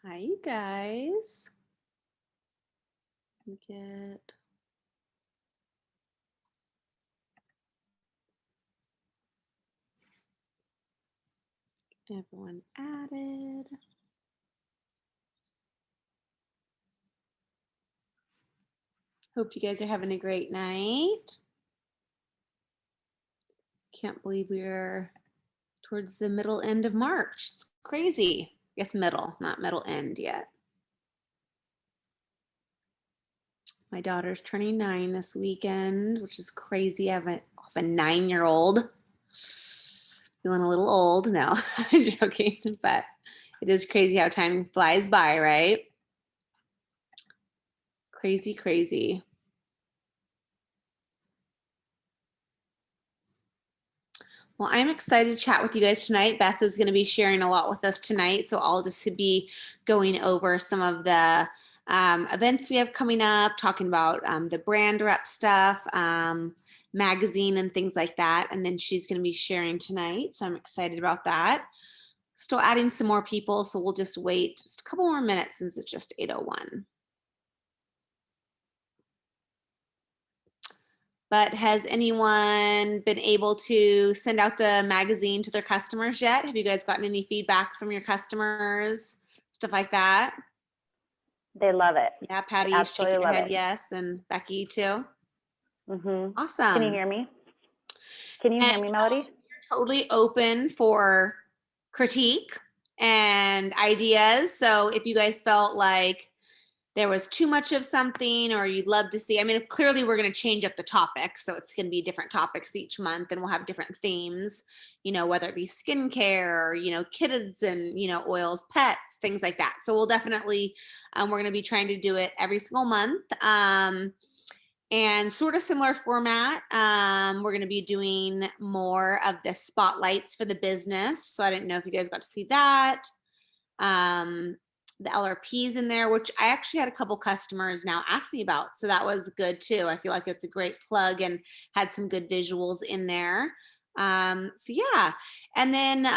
Hi, you guys. Get everyone added. Hope you guys are having a great night. Can't believe we're towards the middle end of March. It's crazy. I guess middle, not middle end yet. My daughter's turning 9 this weekend, which is crazy. I have a 9-year-old. Feeling a little old. No, I'm joking, but it is crazy how time flies by, right? Crazy, crazy. Well, I'm excited to chat with you guys tonight. Beth is going to be sharing a lot with us tonight, so I'll just be going over some of the events we have coming up, talking about the brand rep stuff, magazine and things like that, and then she's going to be sharing tonight, so I'm excited about that. Still adding some more people, so we'll just wait just a couple more minutes since it's just 8:01. But has anyone been able to send out the magazine to their customers yet? Have you guys gotten any feedback from your customers? Stuff like that? They love it. Yeah, Patty's shaking her head yes, and Becky too. Mm-hmm. Awesome. Can you hear me? Can you hear me, Melody? You're totally open for critique and ideas. So if you guys felt like there was too much of something or you'd love to see, I mean, clearly we're going to change up the topics. So it's going to be different topics each month and we'll have different themes, you know, whether it be skincare, or, you know, kids and, you know, oils, pets, things like that. So we'll definitely, we're going to be trying to do it every single month. And sort of similar format. We're going to be doing more of the spotlights for the business. So I didn't know if you guys got to see that. The LRPs in there, which I actually had a couple customers now ask me about. So that was good too. I feel like it's a great plug and had some good visuals in there. So yeah, and then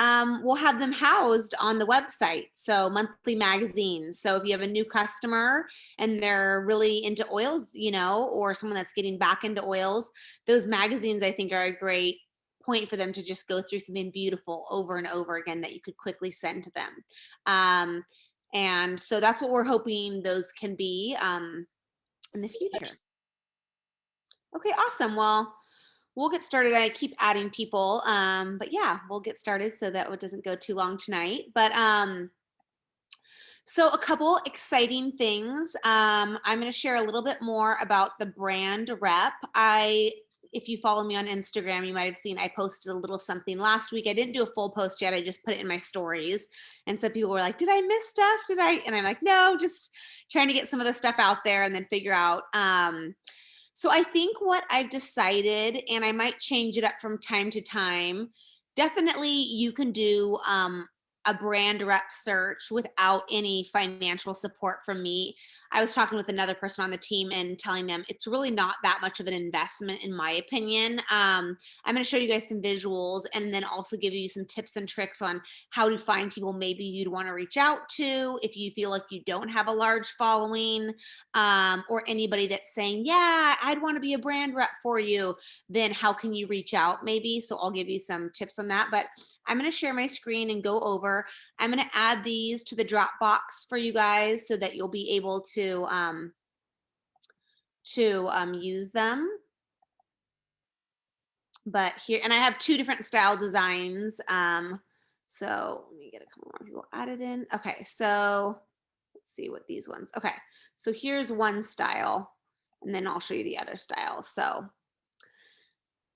we'll have them housed on the website. So monthly magazines. So if you have a new customer and they're really into oils, you know, or someone that's getting back into oils, those magazines I think are a great point for them to just go through something beautiful over and over again that you could quickly send to them. And so that's what we're hoping those can be in the future. Okay, awesome. Well, we'll get started. I keep adding people, but yeah, we'll get started so that it doesn't go too long tonight. But so a couple exciting things. I'm going to share a little bit more about the brand rep. If you follow me on Instagram, you might have seen I posted a little something last week. I didn't do a full post yet. I just put it in my stories. And some people were like, did I miss stuff? And I'm like, no, just trying to get some of the stuff out there and then figure out. So I think what I've decided, and I might change it up from time to time, definitely you can do a brand rep search without any financial support from me. I was talking with another person on the team and telling them it's really not that much of an investment in my opinion. I'm going to show you guys some visuals and then also give you some tips and tricks on how to find people maybe you'd want to reach out to if you feel like you don't have a large following, or anybody that's saying, yeah, I'd want to be a brand rep for you. Then how can you reach out maybe? So I'll give you some tips on that, but I'm going to share my screen and go over. I'm going to add these to the Dropbox for you guys so that you'll be able to use them. But here, and I have 2 different style designs. So let me get a couple more people added in. Okay, so let's see what these ones. Okay, so here's one style, and then I'll show you the other style. So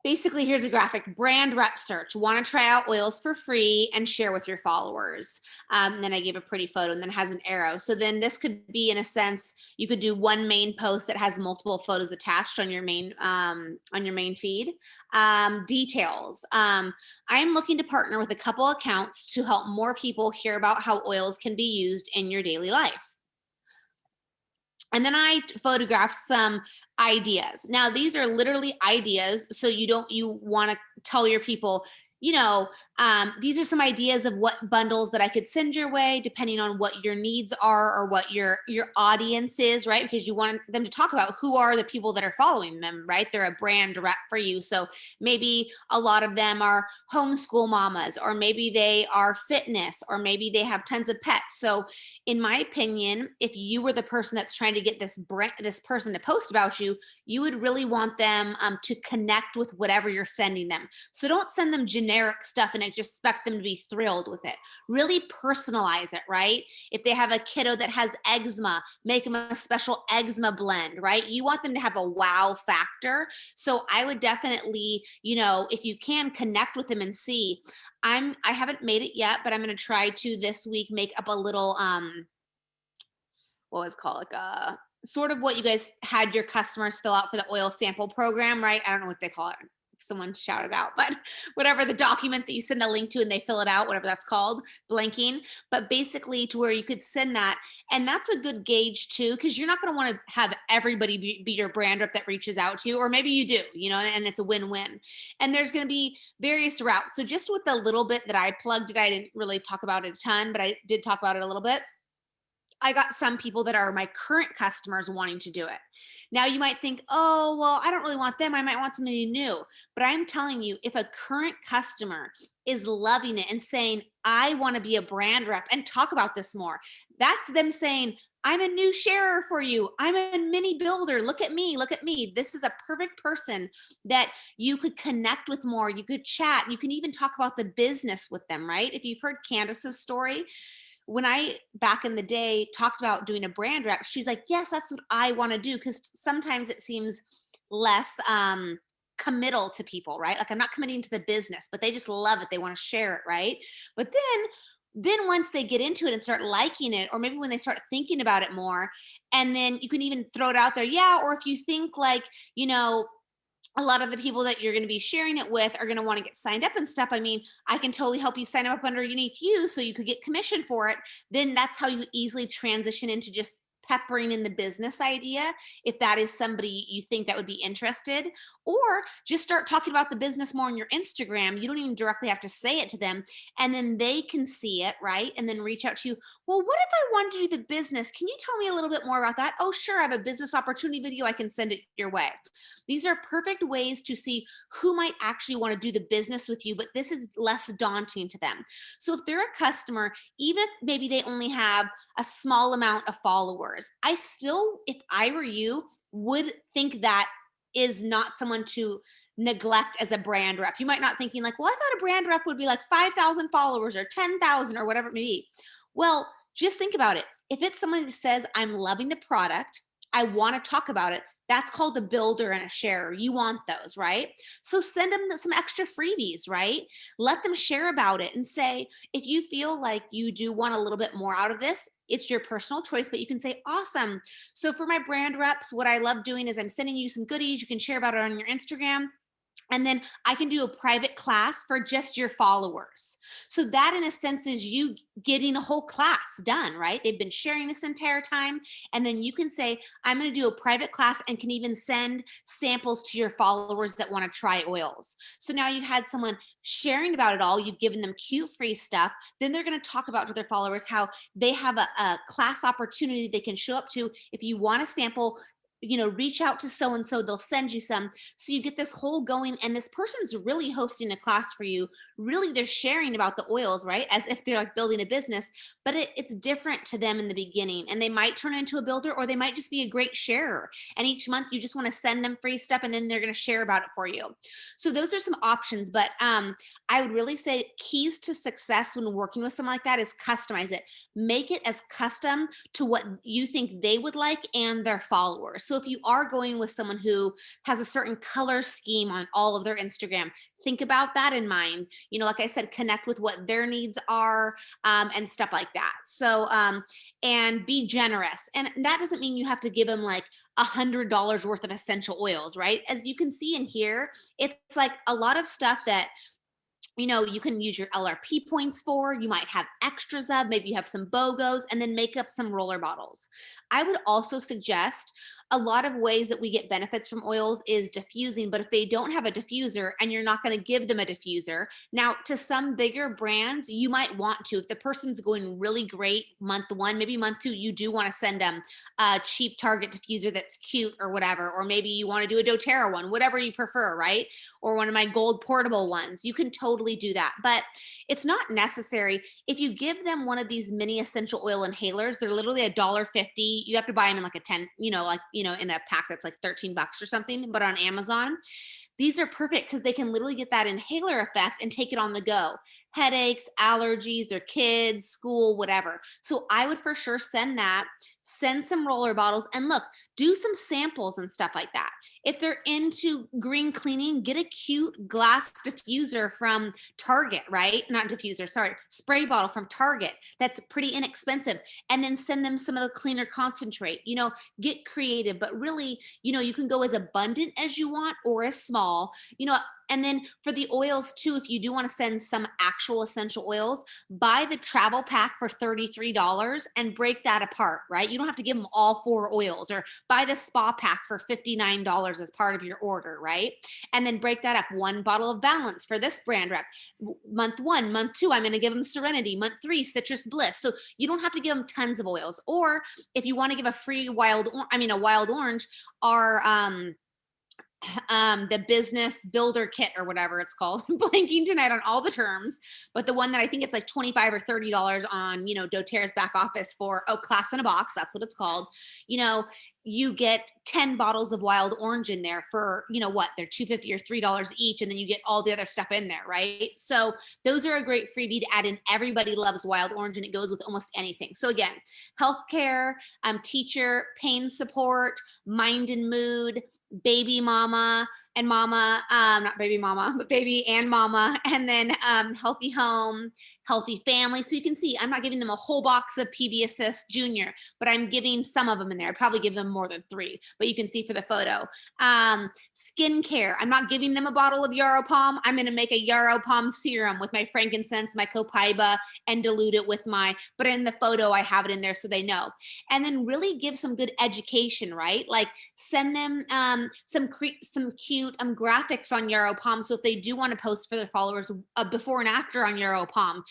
basically, here's a graphic: brand rep search. Want to try out oils for free and share with your followers. And then I gave a pretty photo and then it has an arrow. So then this could be, in a sense, you could do one main post that has multiple photos attached on your main feed. Details. I'm looking to partner with a couple accounts to help more people hear about how oils can be used in your daily life. And then I photographed some ideas. Now, these are literally ideas. So you want to tell your people, these are some ideas of what bundles that I could send your way, depending on what your needs are or what your audience is, right? Because you want them to talk about who are the people that are following them, right? They're a brand rep for you. So maybe a lot of them are homeschool mamas, or maybe they are fitness, or maybe they have tons of pets. So in my opinion, if you were the person that's trying to get this person to post about you, you would really want them to connect with whatever you're sending them. So don't send them generic stuff and just expect them to be thrilled with it. Really personalize it, right? If they have a kiddo that has eczema, make them a special eczema blend, right? You want them to have a wow factor. So I would definitely, if you can, connect with them and see. I haven't made it yet, but I'm going to try to this week make up a little what was it called, like sort of what you guys had your customers fill out for the oil sample program, right? I don't know what they call it. Someone shouted out, but whatever, the document that you send a link to and they fill it out, whatever that's called, blanking. But basically to where you could send that. And that's a good gauge too, because you're not going to want to have everybody be your brand rep that reaches out to you, or maybe you do, and it's a win-win. And there's going to be various routes. So just with the little bit that I plugged it, I didn't really talk about it a ton, but I did talk about it a little bit. I got some people that are my current customers wanting to do it. Now you might think, oh, well, I don't really want them. I might want somebody new. But I'm telling you, if a current customer is loving it and saying, I want to be a brand rep and talk about this more, that's them saying, I'm a new sharer for you. I'm a mini builder. Look at me. Look at me. This is a perfect person that you could connect with more. You could chat. You can even talk about the business with them, right? If you've heard Candace's story, when I back in the day talked about doing a brand rep, she's like, yes, that's what I want to do. Cause sometimes it seems less committal to people, right? Like I'm not committing to the business, but they just love it. They want to share it, right? But then once they get into it and start liking it, or maybe when they start thinking about it more, and then you can even throw it out there. Yeah. Or if you think like, a lot of the people that you're going to be sharing it with are going to want to get signed up and stuff. I mean, I can totally help you sign up underneath you so you could get commission for it. Then that's how you easily transition into just peppering in the business idea, if that is somebody you think that would be interested. Or just start talking about the business more on your Instagram. You don't even directly have to say it to them, and then they can see it, right? And then reach out to you. Well, what if I wanted to do the business? Can you tell me a little bit more about that? Oh, sure, I have a business opportunity video. I can send it your way. These are perfect ways to see who might actually want to do the business with you, but this is less daunting to them. So if they're a customer, even if maybe they only have a small amount of followers, I still, if I were you, would think that is not someone to neglect as a brand rep. You might not thinking like, well, I thought a brand rep would be like 5,000 followers or 10,000 or whatever it may be. Well, just think about it. If it's someone who says, I'm loving the product, I want to talk about it, that's called a builder and a sharer. You want those, right? So send them some extra freebies, right? Let them share about it and say, if you feel like you do want a little bit more out of this, it's your personal choice, but you can say, awesome. So for my brand reps, what I love doing is I'm sending you some goodies. You can share about it on your Instagram. And then I can do a private class for just your followers. So that in a sense is you getting a whole class done, right? They've been sharing this entire time. And then you can say, I'm going to do a private class, and can even send samples to your followers that want to try oils. So now you've had someone sharing about it all. You've given them cute free stuff. Then they're going to talk about to their followers how they have a class opportunity they can show up to. If you want a sample, reach out to so and so, they'll send you some. So you get this whole going, and this person's really hosting a class for you. Really, they're sharing about the oils, right? As if they're like building a business, but it's different to them in the beginning, and they might turn into a builder, or they might just be a great sharer. And each month you just want to send them free stuff, and then they're going to share about it for you. So those are some options, but I would really say keys to success when working with someone like that is customize it. Make it as custom to what you think they would like and their followers. So if you are going with someone who has a certain color scheme on all of their Instagram, think about that in mind. Like I said, connect with what their needs are, and stuff like that. So, and be generous. And that doesn't mean you have to give them like $100 worth of essential oils, right? As you can see in here, it's like a lot of stuff that you can use your LRP points for. You might have extras of, maybe you have some BOGOs, and then make up some roller bottles. I would also suggest a lot of ways that we get benefits from oils is diffusing, but if they don't have a diffuser and you're not going to give them a diffuser, now to some bigger brands, you might want to. If the person's going really great month one, maybe month two, you do want to send them a cheap Target diffuser that's cute or whatever, or maybe you want to do a doTERRA one, whatever you prefer, right? Or one of my gold portable ones. You can totally do that, but it's not necessary. If you give them one of these mini essential oil inhalers, they're literally $1.50. You have to buy them in like a 10, in a pack that's like 13 bucks or something, but on Amazon, these are perfect because they can literally get that inhaler effect and take it on the go. Headaches, allergies, their kids, school, whatever. So I would for sure send that, send some roller bottles, and look, do some samples and stuff like that. If they're into green cleaning, get a cute glass diffuser from Target, right? Not diffuser, sorry, spray bottle from Target. That's pretty inexpensive. And then send them some of the cleaner concentrate. Get creative, but really, you can go as abundant as you want or as small. And then for the oils too, if you do want to send some actual essential oils, buy the travel pack for $33 and break that apart, right? You don't have to give them all 4 oils, or buy the spa pack for $59 as part of your order, right? And then break that up. 1 bottle of Balance for this brand rep. Month 1, month 2, I'm going to give them Serenity. Month 3, Citrus Bliss. So you don't have to give them tons of oils. Or if you want to give a free a wild orange, our the business builder kit or whatever it's called. I'm blanking tonight on all the terms, but the one that I think it's like $25 or $30 on, doTERRA's back office for, Class in a Box, that's what it's called. You get 10 bottles of wild orange in there for, they're $2.50 or $3 each. And then you get all the other stuff in there, right? So those are a great freebie to add in. Everybody loves wild orange and it goes with almost anything. So again, healthcare, teacher, pain support, mind and mood, baby mama and mama, not baby mama, but baby and mama, and then healthy home, healthy family. So you can see I'm not giving them a whole box of PB Assist Junior, but I'm giving some of them in there. I probably give them more than 3, but you can see for the photo. Skincare, I'm not giving them a bottle of Yarrow Palm. I'm going to make a Yarrow Palm serum with my frankincense, my copaiba, and dilute it with but in the photo I have it in there so they know. And then really give some good education, right? Like send them some cute graphics on Yarrow Palm. So if they do want to post for their followers before and after on Yarrow Palm,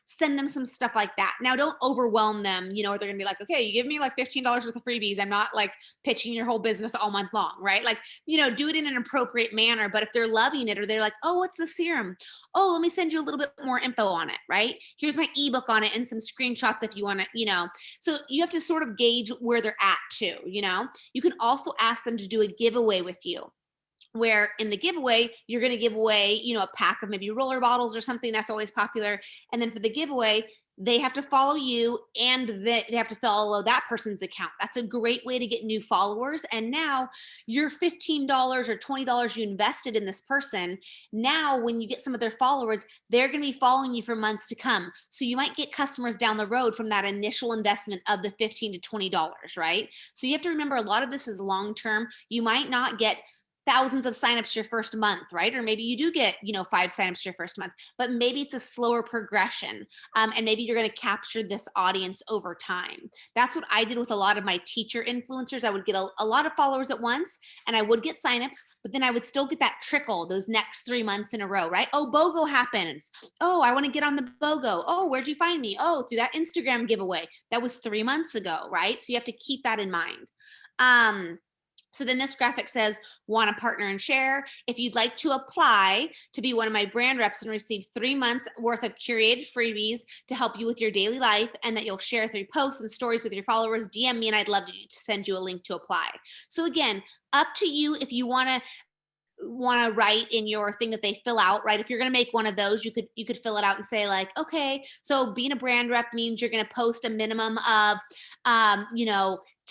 send them some stuff like that. Now don't overwhelm them, or they're gonna be like, okay, you give me like $15 worth of freebies. I'm not like pitching your whole business all month long, right? Like, do it in an appropriate manner. But if they're loving it or they're like, oh, what's the serum? Oh, let me send you a little bit more info on it, right? Here's my ebook on it and some screenshots if you want to, So you have to sort of gauge where they're at too, You can also ask them to do a giveaway with you, where in the giveaway, you're going to give away, a pack of maybe roller bottles or something that's always popular. And then for the giveaway, they have to follow you and they have to follow that person's account. That's a great way to get new followers. And now your $15 or $20 you invested in this person, now when you get some of their followers, they're going to be following you for months to come. So you might get customers down the road from that initial investment of the $15 to $20, right? So you have to remember a lot of this is long-term. You might not get thousands of signups your first month, right? Or maybe you do get, 5 signups your first month, but maybe it's a slower progression. And maybe you're going to capture this audience over time. That's what I did with a lot of my teacher influencers. I would get a lot of followers at once and I would get signups, but then I would still get that trickle those next 3 months in a row, right? Oh, BOGO happens. Oh, I want to get on the BOGO. Oh, where'd you find me? Oh, through that Instagram giveaway. That was 3 months ago, right? So you have to keep that in mind. So then this graphic says, want to partner and share. If you'd like to apply to be one of my brand reps and receive 3 months worth of curated freebies to help you with your daily life and that you'll share through posts and stories with your followers, DM me and I'd love to send you a link to apply. So again, up to you if you want to write in your thing that they fill out, right? If you're going to make one of those, you could fill it out and say like, okay, so being a brand rep means you're going to post a minimum of,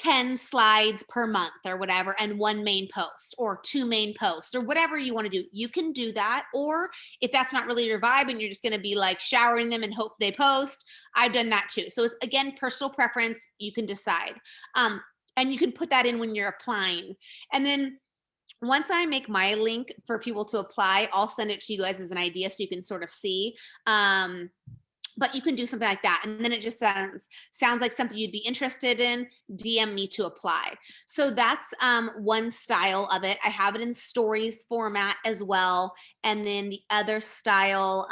10 slides per month or whatever, and 1 main post or 2 main posts or whatever you want to do. You can do that. Or if that's not really your vibe and you're just going to be like showering them and hope they post, I've done that too. So it's again, personal preference. You can decide. And you can put that in when you're applying. And then once I make my link for people to apply, I'll send it to you guys as an idea so you can sort of see. but you can do something like that. And then it just sounds like something you'd be interested in. DM me to apply. So that's one style of it. I have it in stories format as well. And then the other style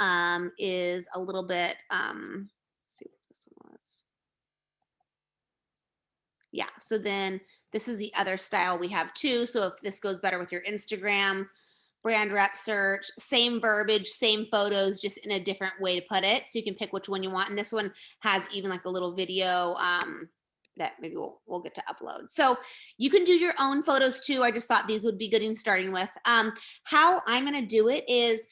is a little bit, let's see what this one was. Yeah, so then this is the other style we have too. So if this goes better with your Instagram, brand rep search, same verbiage, same photos, just in a different way to put it. So you can pick which one you want. And this one has even like a little video that maybe we'll get to upload. So you can do your own photos too. I just thought these would be good in starting with. How I'm going to do it is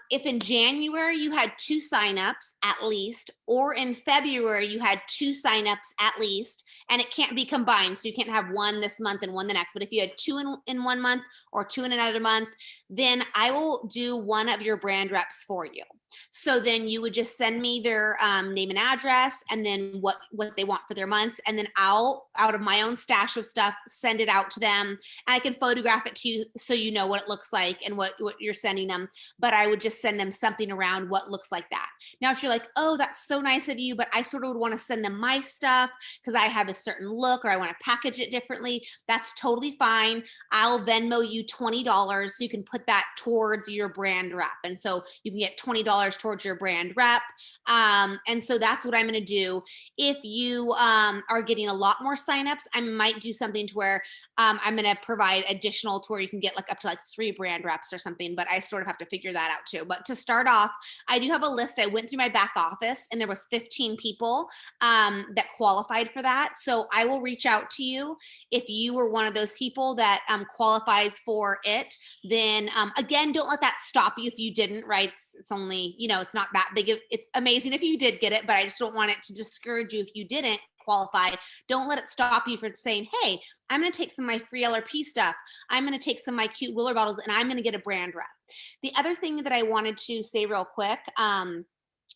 if in January you had 2 signups at least, or in February you had 2 signups at least, and it can't be combined. So you can't have one this month and one the next. But if you had 2 in one month or 2 in another month, then I will do one of your brand reps for you. So then you would just send me their name and address, and then what they want for their months. And then I'll, out of my own stash of stuff, send it out to them. And I can photograph it to you so you know what it looks like and what you're sending them. But I would just send them something around what looks like that. Now, if you're like, oh, that's so nice of you, but I sort of would want to send them my stuff because I have a certain look or I want to package it differently, that's totally fine. I'll Venmo you $20 so you can put that towards your brand rep. And so you can get $20 towards your brand rep. And so that's what I'm going to do. If you are getting a lot more signups, I might do something to where I'm going to provide additional to where you can get like up to like 3 brand reps or something, but I sort of have to figure that out too. But to start off, I do have a list. I went through my back office and there was 15 people that qualified for that. So I will reach out to you. If you were one of those people that qualifies for it, then again, don't let that stop you if you didn't, right? It's only, it's not that big. It's amazing if you did get it, but I just don't want it to discourage you if you didn't qualify. Don't let it stop you from saying, hey, I'm going to take some of my free LRP stuff. I'm going to take some of my cute Willer bottles and I'm going to get a brand rep. The other thing that I wanted to say real quick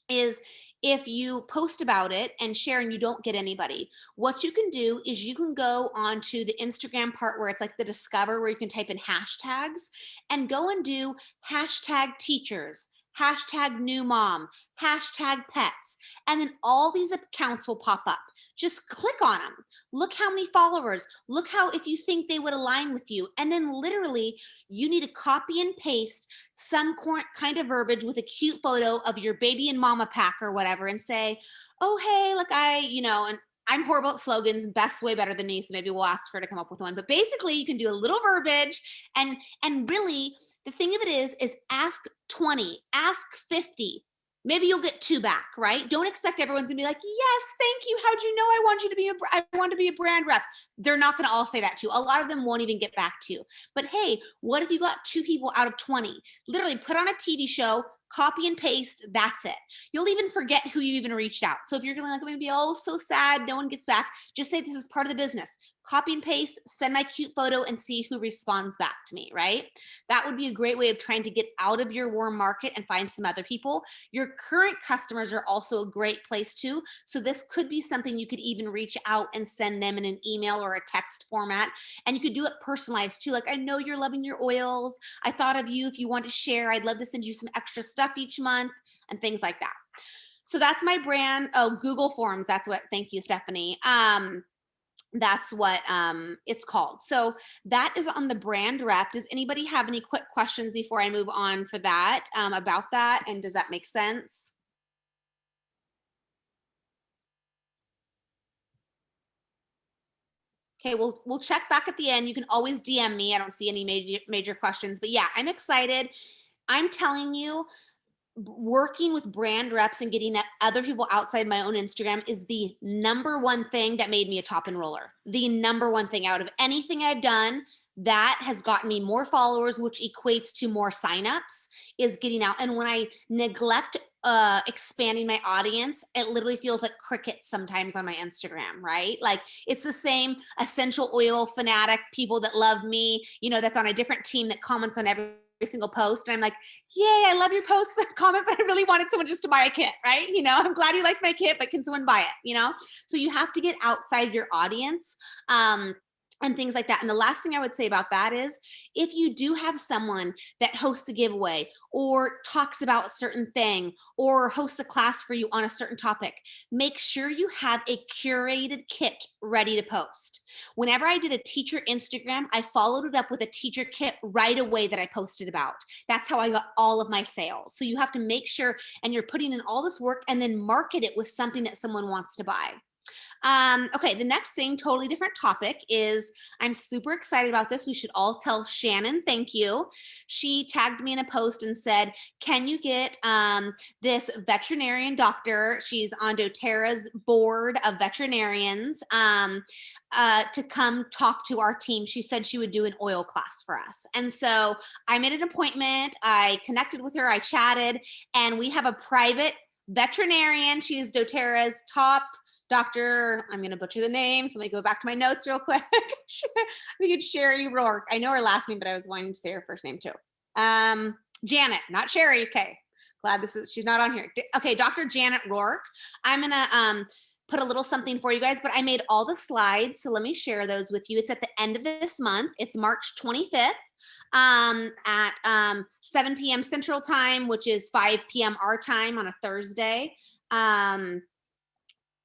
is if you post about it and share and you don't get anybody, what you can do is you can go onto the Instagram part where it's like the discover, where you can type in hashtags and go and do hashtag teachers, hashtag new mom, hashtag pets, and then all these accounts will pop up. Just click on them. Look how many followers, look how, if you think they would align with you. And then literally you need to copy and paste some kind of verbiage with a cute photo of your baby and mama pack or whatever and say, oh, hey, like and I'm horrible at slogans, Beth's way better than me, so maybe we'll ask her to come up with one. But basically you can do a little verbiage and really the thing of it is ask 20, ask 50. Maybe you'll get 2 back, right? Don't expect everyone's gonna be like, yes, thank you. How'd you know I want to be a brand rep? They're not gonna all say that to you. A lot of them won't even get back to you. But hey, what if you got 2 people out of 20? Literally put on a TV show, copy and paste, that's it. You'll even forget who you even reached out. So if you're gonna be, oh, so sad, no one gets back, just say this is part of the business. Copy and paste, send my cute photo and see who responds back to me, right? That would be a great way of trying to get out of your warm market and find some other people. Your current customers are also a great place too. So this could be something you could even reach out and send them in an email or a text format. And you could do it personalized too. Like, I know you're loving your oils. I thought of you if you want to share. I'd love to send you some extra stuff each month and things like that. So that's my brand. Oh, Google Forms. That's what, thank you, Stephanie. That's what it's called. So that is on the brand rep. Does anybody have any quick questions before I move on for that, about that? And does that make sense? Okay, we'll check back at the end. You can always DM me. I don't see any major questions, but yeah, I'm excited. I'm telling you, working with brand reps and getting other people outside my own Instagram is the #1 thing that made me a top enroller. The #1 thing out of anything I've done that has gotten me more followers, which equates to more signups, is getting out. And when I neglect expanding my audience, it literally feels like crickets sometimes on my Instagram, right? Like it's the same essential oil fanatic people that love me, that's on a different team that comments on every single post. And I'm like, yay, I love your post, but comment, but I really wanted someone just to buy a kit, right? I'm glad you like my kit, but can someone buy it? So you have to get outside your audience. and things like that. And the last thing I would say about that is if you do have someone that hosts a giveaway or talks about a certain thing or hosts a class for you on a certain topic, make sure you have a curated kit ready to post. Whenever I did a teacher Instagram, I followed it up with a teacher kit right away that I posted about. That's how I got all of my sales. So you have to make sure, and you're putting in all this work and then market it with something that someone wants to buy. Okay, the next thing, totally different topic, is I'm super excited about this. We should all tell Shannon thank you. She tagged me in a post and said, can you get this veterinarian doctor, she's on doTERRA's board of veterinarians, to come talk to our team. She said she would do an oil class for us. And so I made an appointment. I connected with her. I chatted, and we have a private veterinarian. She's doTERRA's top Dr. I'm going to butcher the name, so let me go back to my notes real quick. I think it's Sherry Rourke. I know her last name, but I was wanting to say her first name too. Janet, not Sherry. Okay. Glad she's not on here. Okay, Dr. Janet Rourke. I'm going to put a little something for you guys, but I made all the slides, so let me share those with you. It's at the end of this month. It's March 25th. At 7 p.m. Central Time, which is 5 p.m. our time on a Thursday.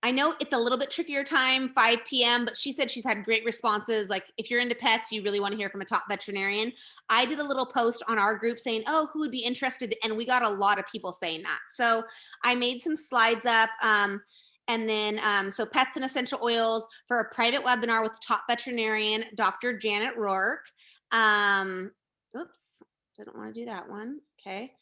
I know it's a little bit trickier time, 5 p.m., but she said she's had great responses. Like if you're into pets, you really want to hear from a top veterinarian. I did a little post on our group saying, oh, who would be interested? And we got a lot of people saying that. So I made some slides up. And then, so pets and essential oils for a private webinar with top veterinarian, Dr. Janet Rourke. Oops, didn't want to do that one. Okay.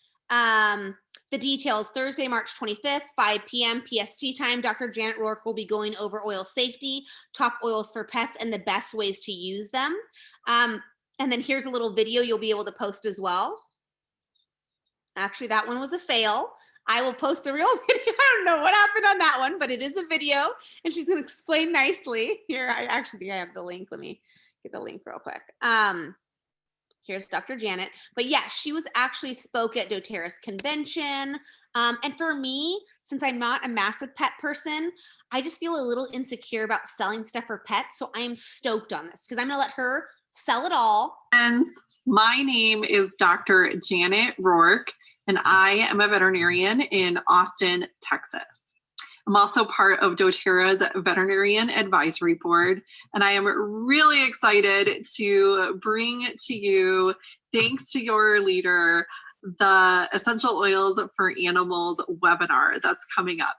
The details, Thursday, March 25th, 5 p.m. PST time. Dr. Janet Rourke will be going over oil safety, top oils for pets, and the best ways to use them. And then here's a little video you'll be able to post as well. Actually, that one was a fail. I will post the real video. I don't know what happened on that one, but it is a video, and she's going to explain nicely. Here, I actually think I have the link. Let me get the link real quick. Here's Dr. Janet. But yeah, she was actually spoke at doTERRA's convention. And for me, since I'm not a massive pet person, I just feel a little insecure about selling stuff for pets. So I am stoked on this because I'm going to let her sell it all. Friends, my name is Dr. Janet Rourke, and I am a veterinarian in Austin, Texas. I'm also part of doTERRA's Veterinarian Advisory Board, and I am really excited to bring to you, thanks to your leader, the Essential Oils for Animals webinar that's coming up.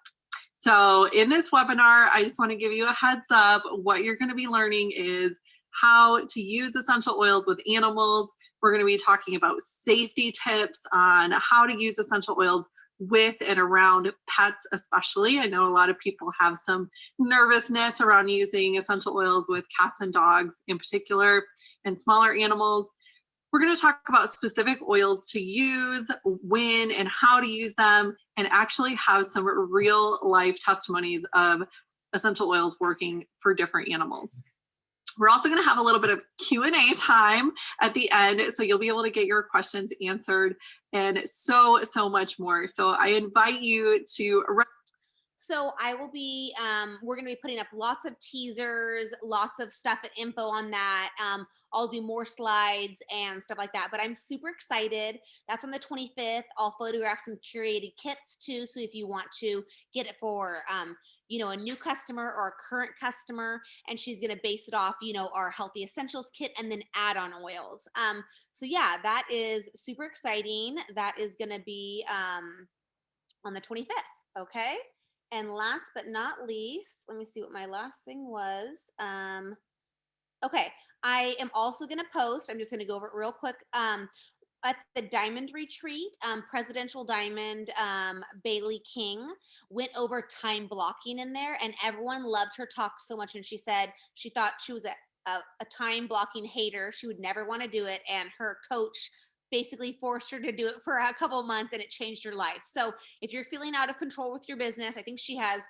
So in this webinar, I just want to give you a heads up. What you're going to be learning is how to use essential oils with animals. We're going to be talking about safety tips on how to use essential oils with and around pets especially. I know a lot of people have some nervousness around using essential oils with cats and dogs in particular, and smaller animals. We're going to talk about specific oils to use, when and how to use them, and actually have some real life testimonies of essential oils working for different animals. We're also going to have a little bit of Q&A time at the end, so you'll be able to get your questions answered and so much more. So I invite you to. So I will be, we're going to be putting up lots of teasers, lots of stuff and info on that. I'll do more slides and stuff like that, but I'm super excited. That's on the 25th. I'll photograph some curated kits too. So if you want to get it for, a new customer or a current customer, and she's going to base it off, our healthy essentials kit and then add-on oils. So yeah, that is super exciting. That is going to be on the 25th. Okay. And last but not least, let me see what my last thing was. Okay, I am also going to post, I'm just going to go over it real quick. At the Diamond Retreat, Presidential Diamond, Bailey King went over time blocking in there, and everyone loved her talk so much. And she said she thought she was a time blocking hater. She would never want to do it. And her coach basically forced her to do it for a couple months, and it changed her life. So if you're feeling out of control with your business, I think she has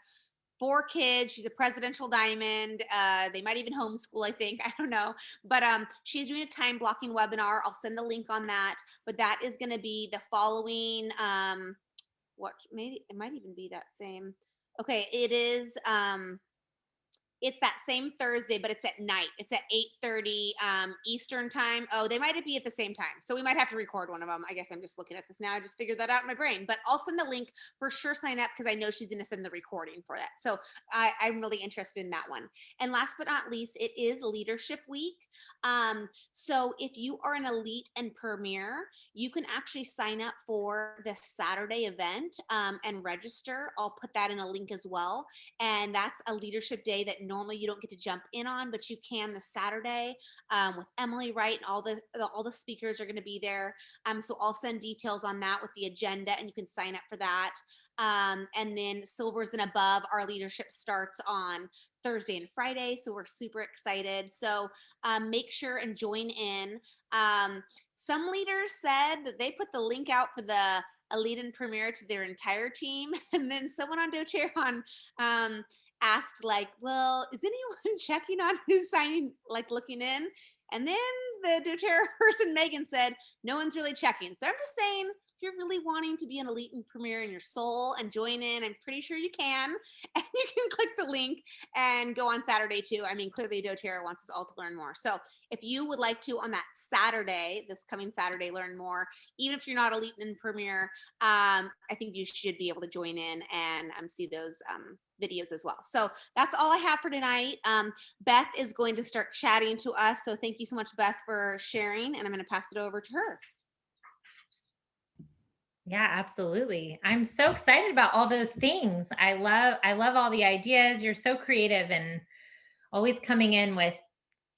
4 kids. She's a presidential diamond. They might even homeschool, I think. I don't know. But she's doing a time blocking webinar. I'll send the link on that. But that is going to be the following, maybe it might even be that same. Okay, it is It's that same Thursday, but it's at night. It's at 8:30 Eastern time. Oh, they might be at the same time. So we might have to record one of them. I guess I'm just looking at this now. I just figured that out in my brain. But I'll send the link. For sure, sign up because I know she's going to send the recording for that. So I'm really interested in that one. And last but not least, it is Leadership Week. So if you are an elite and premier, you can actually sign up for the Saturday event and register. I'll put that in a link as well. And that's a leadership day that normally you don't get to jump in on, but you can this Saturday with Emily Wright, and all the speakers are going to be there. So I'll send details on that with the agenda, and you can sign up for that. And then Silvers and Above, our leadership starts on Thursday and Friday, so we're super excited. So make sure and join in. Some leaders said that they put the link out for the Elite and Premier to their entire team, and then someone on doTERRA asked like, well, is anyone checking on who's signing, like looking in? And then the doTERRA person, Megan, said, no one's really checking. So I'm just saying, if you're really wanting to be an elite and premier in your soul and join in, I'm pretty sure you can. And you can click the link and go on Saturday too. I mean, clearly doTERRA wants us all to learn more. So if you would like to on that Saturday, this coming Saturday, learn more, even if you're not elite and premier, I think you should be able to join in and see those videos as well. So that's all I have for tonight. Beth is going to start chatting to us. So thank you so much, Beth, for sharing. And I'm going to pass it over to her. Yeah, absolutely. I'm so excited about all those things. I love all the ideas. You're so creative and always coming in with,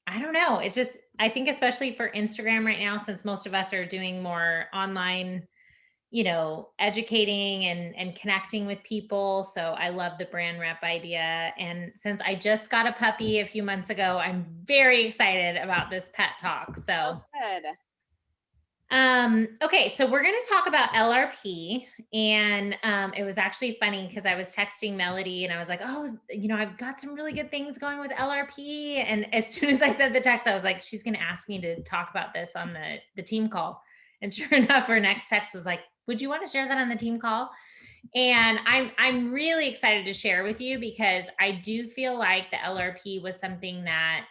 I don't know. It's just, I think especially for Instagram right now, since most of us are doing more online, educating and connecting with people. So I love the brand rep idea. And since I just got a puppy a few months ago, I'm very excited about this pet talk. So good. Okay, so we're going to talk about LRP. And it was actually funny because I was texting Melody and I was like, oh, I've got some really good things going with LRP. And as soon as I said the text, I was like, she's going to ask me to talk about this on the team call. And sure enough, her next text was like, would you want to share that on the team call? And I'm really excited to share with you because I do feel like the LRP was something that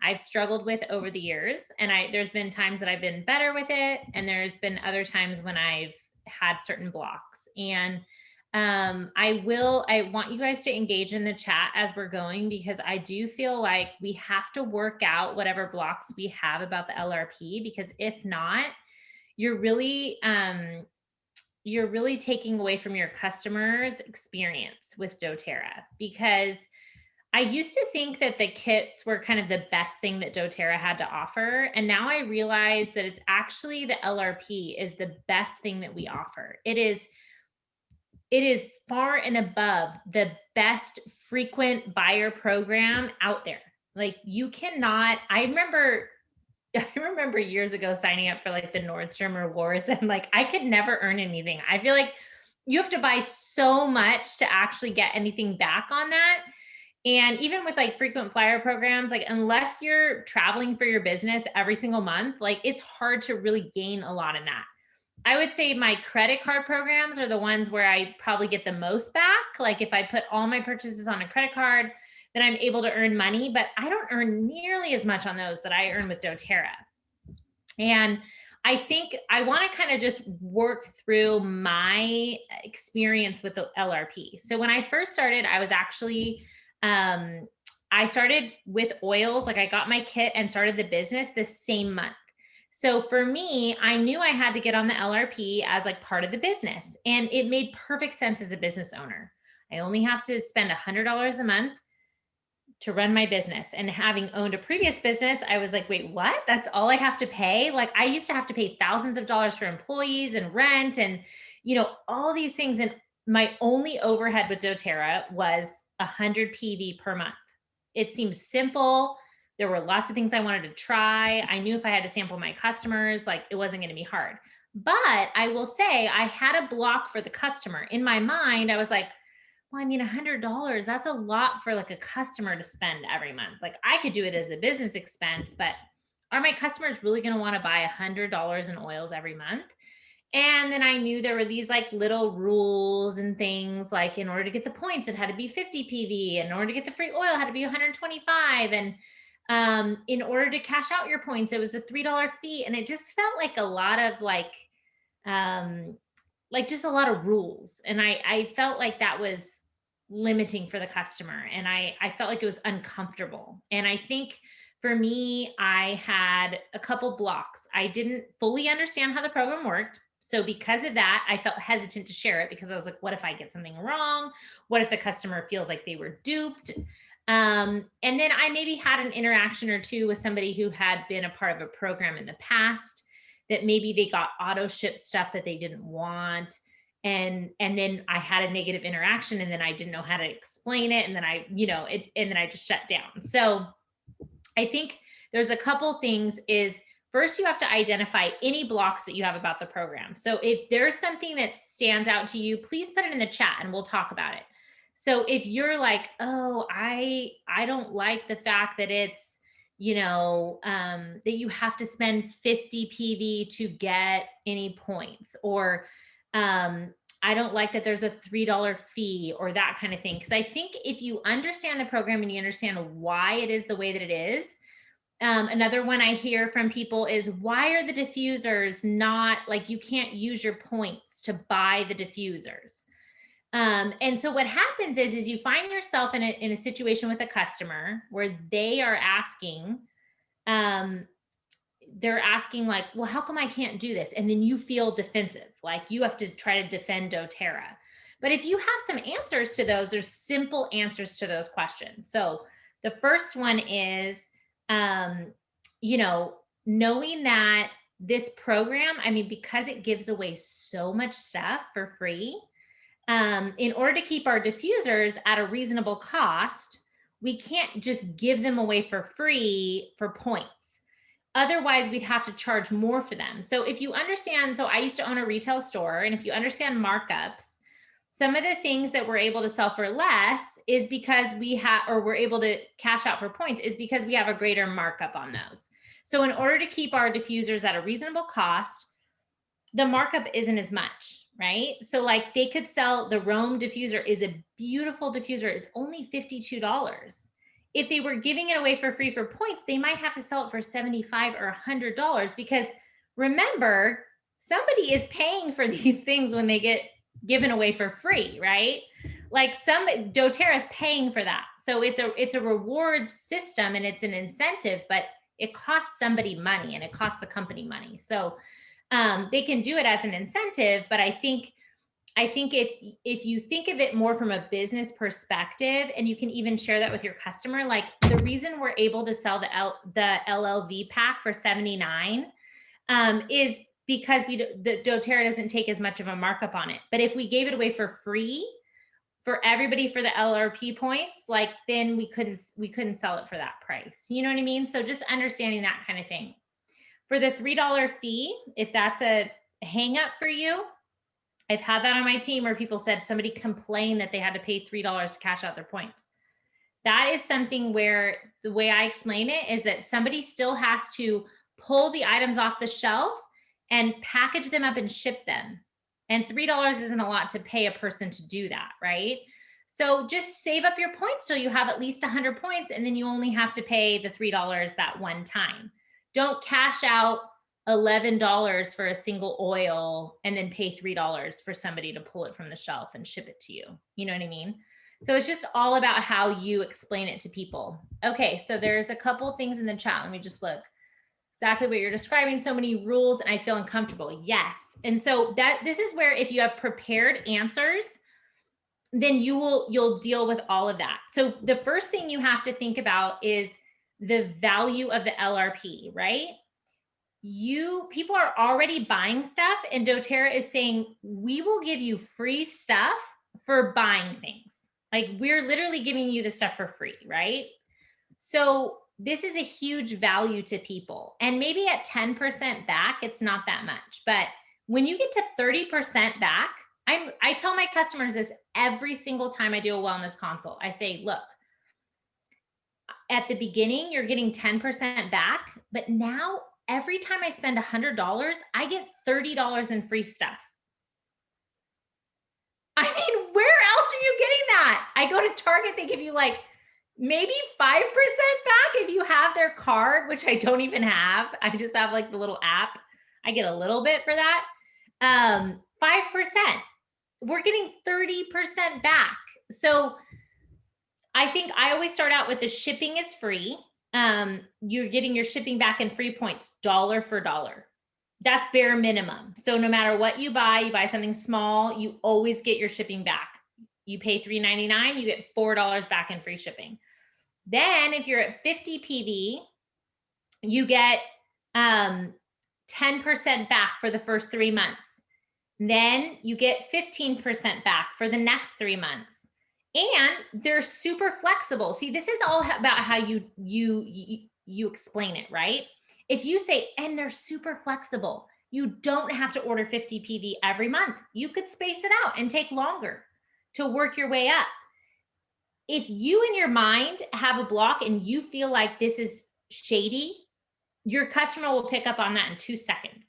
I've struggled with over the years. And there's been times that I've been better with it. And there's been other times when I've had certain blocks. And I want you guys to engage in the chat as we're going, because I do feel like we have to work out whatever blocks we have about the LRP, because if not, you're really taking away from your customers' experience with doTERRA. Because I used to think that the kits were kind of the best thing that doTERRA had to offer. And now I realize that it's actually the LRP is the best thing that we offer. It is far and above the best frequent buyer program out there. Like I remember years ago signing up for like the Nordstrom rewards, and like I could never earn anything. I feel like you have to buy so much to actually get anything back on that. And even with like frequent flyer programs, like unless you're traveling for your business every single month, like it's hard to really gain a lot in that. I would say my credit card programs are the ones where I probably get the most back. Like if I put all my purchases on a credit card, then I'm able to earn money, but I don't earn nearly as much on those that I earn with doTERRA. And I think I want to kind of just work through my experience with the LRP. So when I first started, I was actually I started with oils. Like I got my kit and started the business the same month. So for me, I knew I had to get on the LRP as like part of the business, and it made perfect sense as a business owner. I only have to spend $100 a month to run my business. And having owned a previous business, I was like, wait, what? That's all I have to pay? Like I used to have to pay thousands of dollars for employees and rent and, all these things. And my only overhead with doTERRA was 100 PV per month. It seemed simple. There were lots of things I wanted to try. I knew if I had to sample my customers, like it wasn't going to be hard. But I will say I had a block for the customer. In my mind, I was like, well, I mean, $100, that's a lot for like a customer to spend every month. Like I could do it as a business expense, but are my customers really going to want to buy $100 in oils every month? And then I knew there were these like little rules and things, like in order to get the points, it had to be 50 PV. And in order to get the free oil, it had to be 125. And in order to cash out your points, it was a $3 fee. And it just felt like a lot of just a lot of rules. And I felt like that was limiting for the customer. And I felt like it was uncomfortable. And I think for me, I had a couple blocks. I didn't fully understand how the program worked. So because of that, I felt hesitant to share it because I was like, what if I get something wrong? What if the customer feels like they were duped? And then I maybe had an interaction or two with somebody who had been a part of a program in the past that maybe they got auto ship stuff that they didn't want. And then I had a negative interaction and then I didn't know how to explain it. And then and then I just shut down. So I think there's a couple things is first, you have to identify any blocks that you have about the program. So if there's something that stands out to you, please put it in the chat and we'll talk about it. So if you're like, oh, I don't like the fact that it's, that you have to spend 50 PV to get any points, or I don't like that there's a $3 fee or that kind of thing. Because I think if you understand the program and you understand why it is the way that it is, another one I hear from people is, why are the diffusers not like, you can't use your points to buy the diffusers? And so what happens is you find yourself in a situation with a customer where they are asking, they're asking like, well, how come I can't do this? And then you feel defensive, like you have to try to defend doTERRA. But if you have some answers to those, there's simple answers to those questions. So the first one is, knowing that this program, I mean, because it gives away so much stuff for free, in order to keep our diffusers at a reasonable cost, we can't just give them away for free for points. Otherwise, we'd have to charge more for them. So if you understand, so I used to own a retail store, and if you understand markups, some of the things that we're able to sell for less is because we're able to cash out for points is because we have a greater markup on those. So in order to keep our diffusers at a reasonable cost, the markup isn't as much, right? So like they could sell the Rome diffuser is a beautiful diffuser. It's only $52. If they were giving it away for free for points, they might have to sell it for $75 or $100 because remember, somebody is paying for these things when they get given away for free, right? Like doTERRA is paying for that. So it's a reward system and it's an incentive, but it costs somebody money and it costs the company money. So they can do it as an incentive, but I think if you think of it more from a business perspective, and you can even share that with your customer, like the reason we're able to sell the LLV pack for $79 is because the doTERRA doesn't take as much of a markup on it. But if we gave it away for free for everybody for the LRP points, like then we couldn't sell it for that price. You know what I mean? So just understanding that kind of thing. For the $3 fee, if that's a hang up for you, I've had that on my team where people said somebody complained that they had to pay $3 to cash out their points. That is something where the way I explain it is that somebody still has to pull the items off the shelf and package them up and ship them. And $3 isn't a lot to pay a person to do that, right? So just save up your points till you have at least 100 points, and then you only have to pay the $3 that one time. Don't cash out $11 for a single oil and then pay $3 for somebody to pull it from the shelf and ship it to you. You know what I mean? So it's just all about how you explain it to people. Okay, so there's a couple things in the chat. Let me just look. Exactly what you're describing. So many rules and I feel uncomfortable. Yes. And so this is where if you have prepared answers, then you'll deal with all of that. So the first thing you have to think about is the value of the LRP, right? People are already buying stuff, and doTERRA is saying, we will give you free stuff for buying things. Like we're literally giving you the stuff for free, right? So this is a huge value to people. And maybe at 10% back, it's not that much. But when you get to 30% back, I tell my customers this every single time I do a wellness consult. I say, look, at the beginning, you're getting 10% back, but now every time I spend $100, I get $30 in free stuff. I mean, where else are you getting that? I go to Target, they give you like maybe 5% back if you have their card, which I don't even have. I just have like the little app. I get a little bit for that. 5%. We're getting 30% back. So I think I always start out with the shipping is free. You're getting your shipping back in free points, dollar for dollar. That's bare minimum. So no matter what you buy something small, you always get your shipping back. You pay $3.99, you get $4 back in free shipping. Then if you're at 50 PV, you get 10% back for the first 3 months. Then you get 15% back for the next 3 months. And they're super flexible. See, this is all about how you explain it, right? If you say, and they're super flexible, you don't have to order 50 PV every month. You could space it out and take longer to work your way up. If you in your mind have a block and you feel like this is shady, your customer will pick up on that in 2 seconds.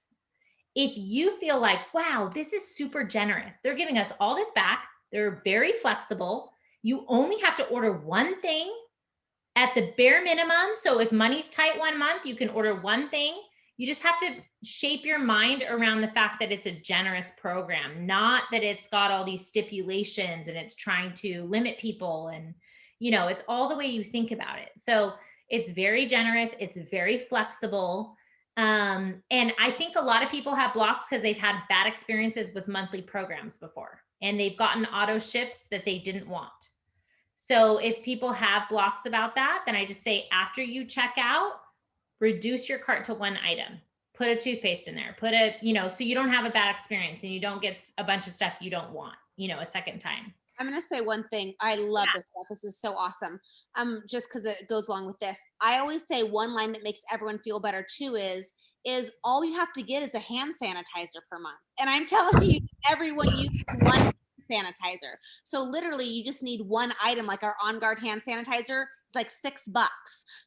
If you feel like, wow, this is super generous, they're giving us all this back, they're very flexible, you only have to order one thing at the bare minimum. So if money's tight 1 month, you can order one thing. You just have to shape your mind around the fact that it's a generous program, not that it's got all these stipulations and it's trying to limit people. And, it's all the way you think about it. So it's very generous. It's very flexible. And I think a lot of people have blocks because they've had bad experiences with monthly programs before, and they've gotten auto ships that they didn't want. So if people have blocks about that, then I just say after you check out, reduce your cart to one item, put a toothpaste in there, so you don't have a bad experience and you don't get a bunch of stuff you don't want, a second time. I'm going to say one thing. I love this stuff. This is so awesome. Just because it goes along with this. I always say one line that makes everyone feel better too is all you have to get is a hand sanitizer per month. And I'm telling you, everyone uses one sanitizer. So literally you just need one item, like our On Guard hand sanitizer. It's like $6.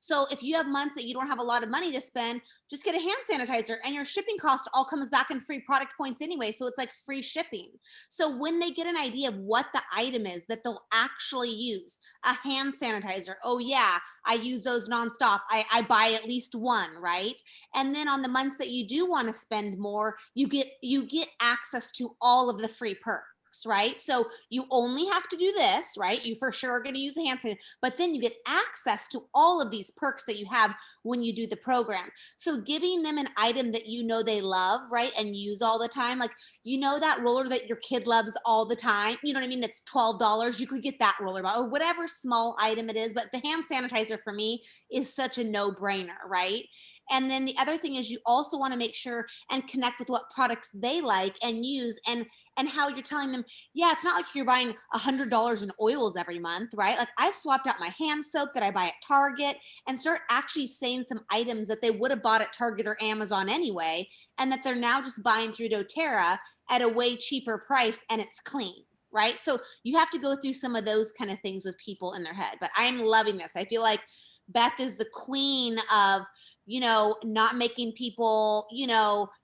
So if you have months that you don't have a lot of money to spend, just get a hand sanitizer and your shipping cost all comes back in free product points anyway. So it's like free shipping. So when they get an idea of what the item is that they'll actually use, a hand sanitizer, oh yeah, I use those nonstop. I buy at least one, right? And then on the months that you do want to spend more, you get access to all of the free perks. Right? So you only have to do this, right? You for sure are going to use a hand sanitizer, but then you get access to all of these perks that you have when you do the program. So giving them an item that they love, right? And use all the time, like, that roller that your kid loves all the time, you know what I mean? That's $12. You could get that roller or whatever small item it is. But the hand sanitizer for me is such a no-brainer, right? And then the other thing is you also want to make sure and connect with what products they like and use and how you're telling them, yeah, it's not like you're buying $100 in oils every month, right? Like I've swapped out my hand soap that I buy at Target and start actually saying some items that they would have bought at Target or Amazon anyway, and that they're now just buying through doTERRA at a way cheaper price and it's clean. Right? So you have to go through some of those kind of things with people in their head. But I'm loving this. I feel like Beth is the queen of, not making people,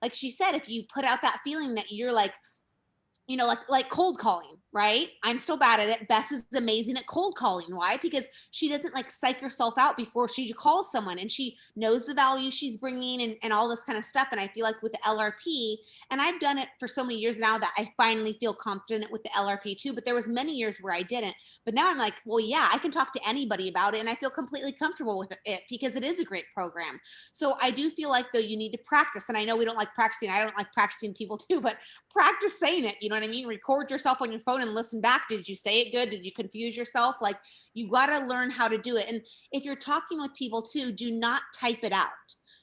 like she said, if you put out that feeling that you're like, like cold calling, right? I'm still bad at it. Beth is amazing at cold calling. Why? Because she doesn't like psych herself out before she calls someone, and she knows the value she's bringing and all this kind of stuff. And I feel like with the LRP, and I've done it for so many years now that I finally feel confident with the LRP too, but there was many years where I didn't. But now I'm like, well, yeah, I can talk to anybody about it and I feel completely comfortable with it because it is a great program. So I do feel like though you need to practice. And I know we don't like practicing. I don't like practicing people too, but practice saying it. You know what I mean? Record yourself on your phone and listen back. Did you say it good? Did you confuse yourself? Like you got to learn how to do it. And if you're talking with people too, do not type it out.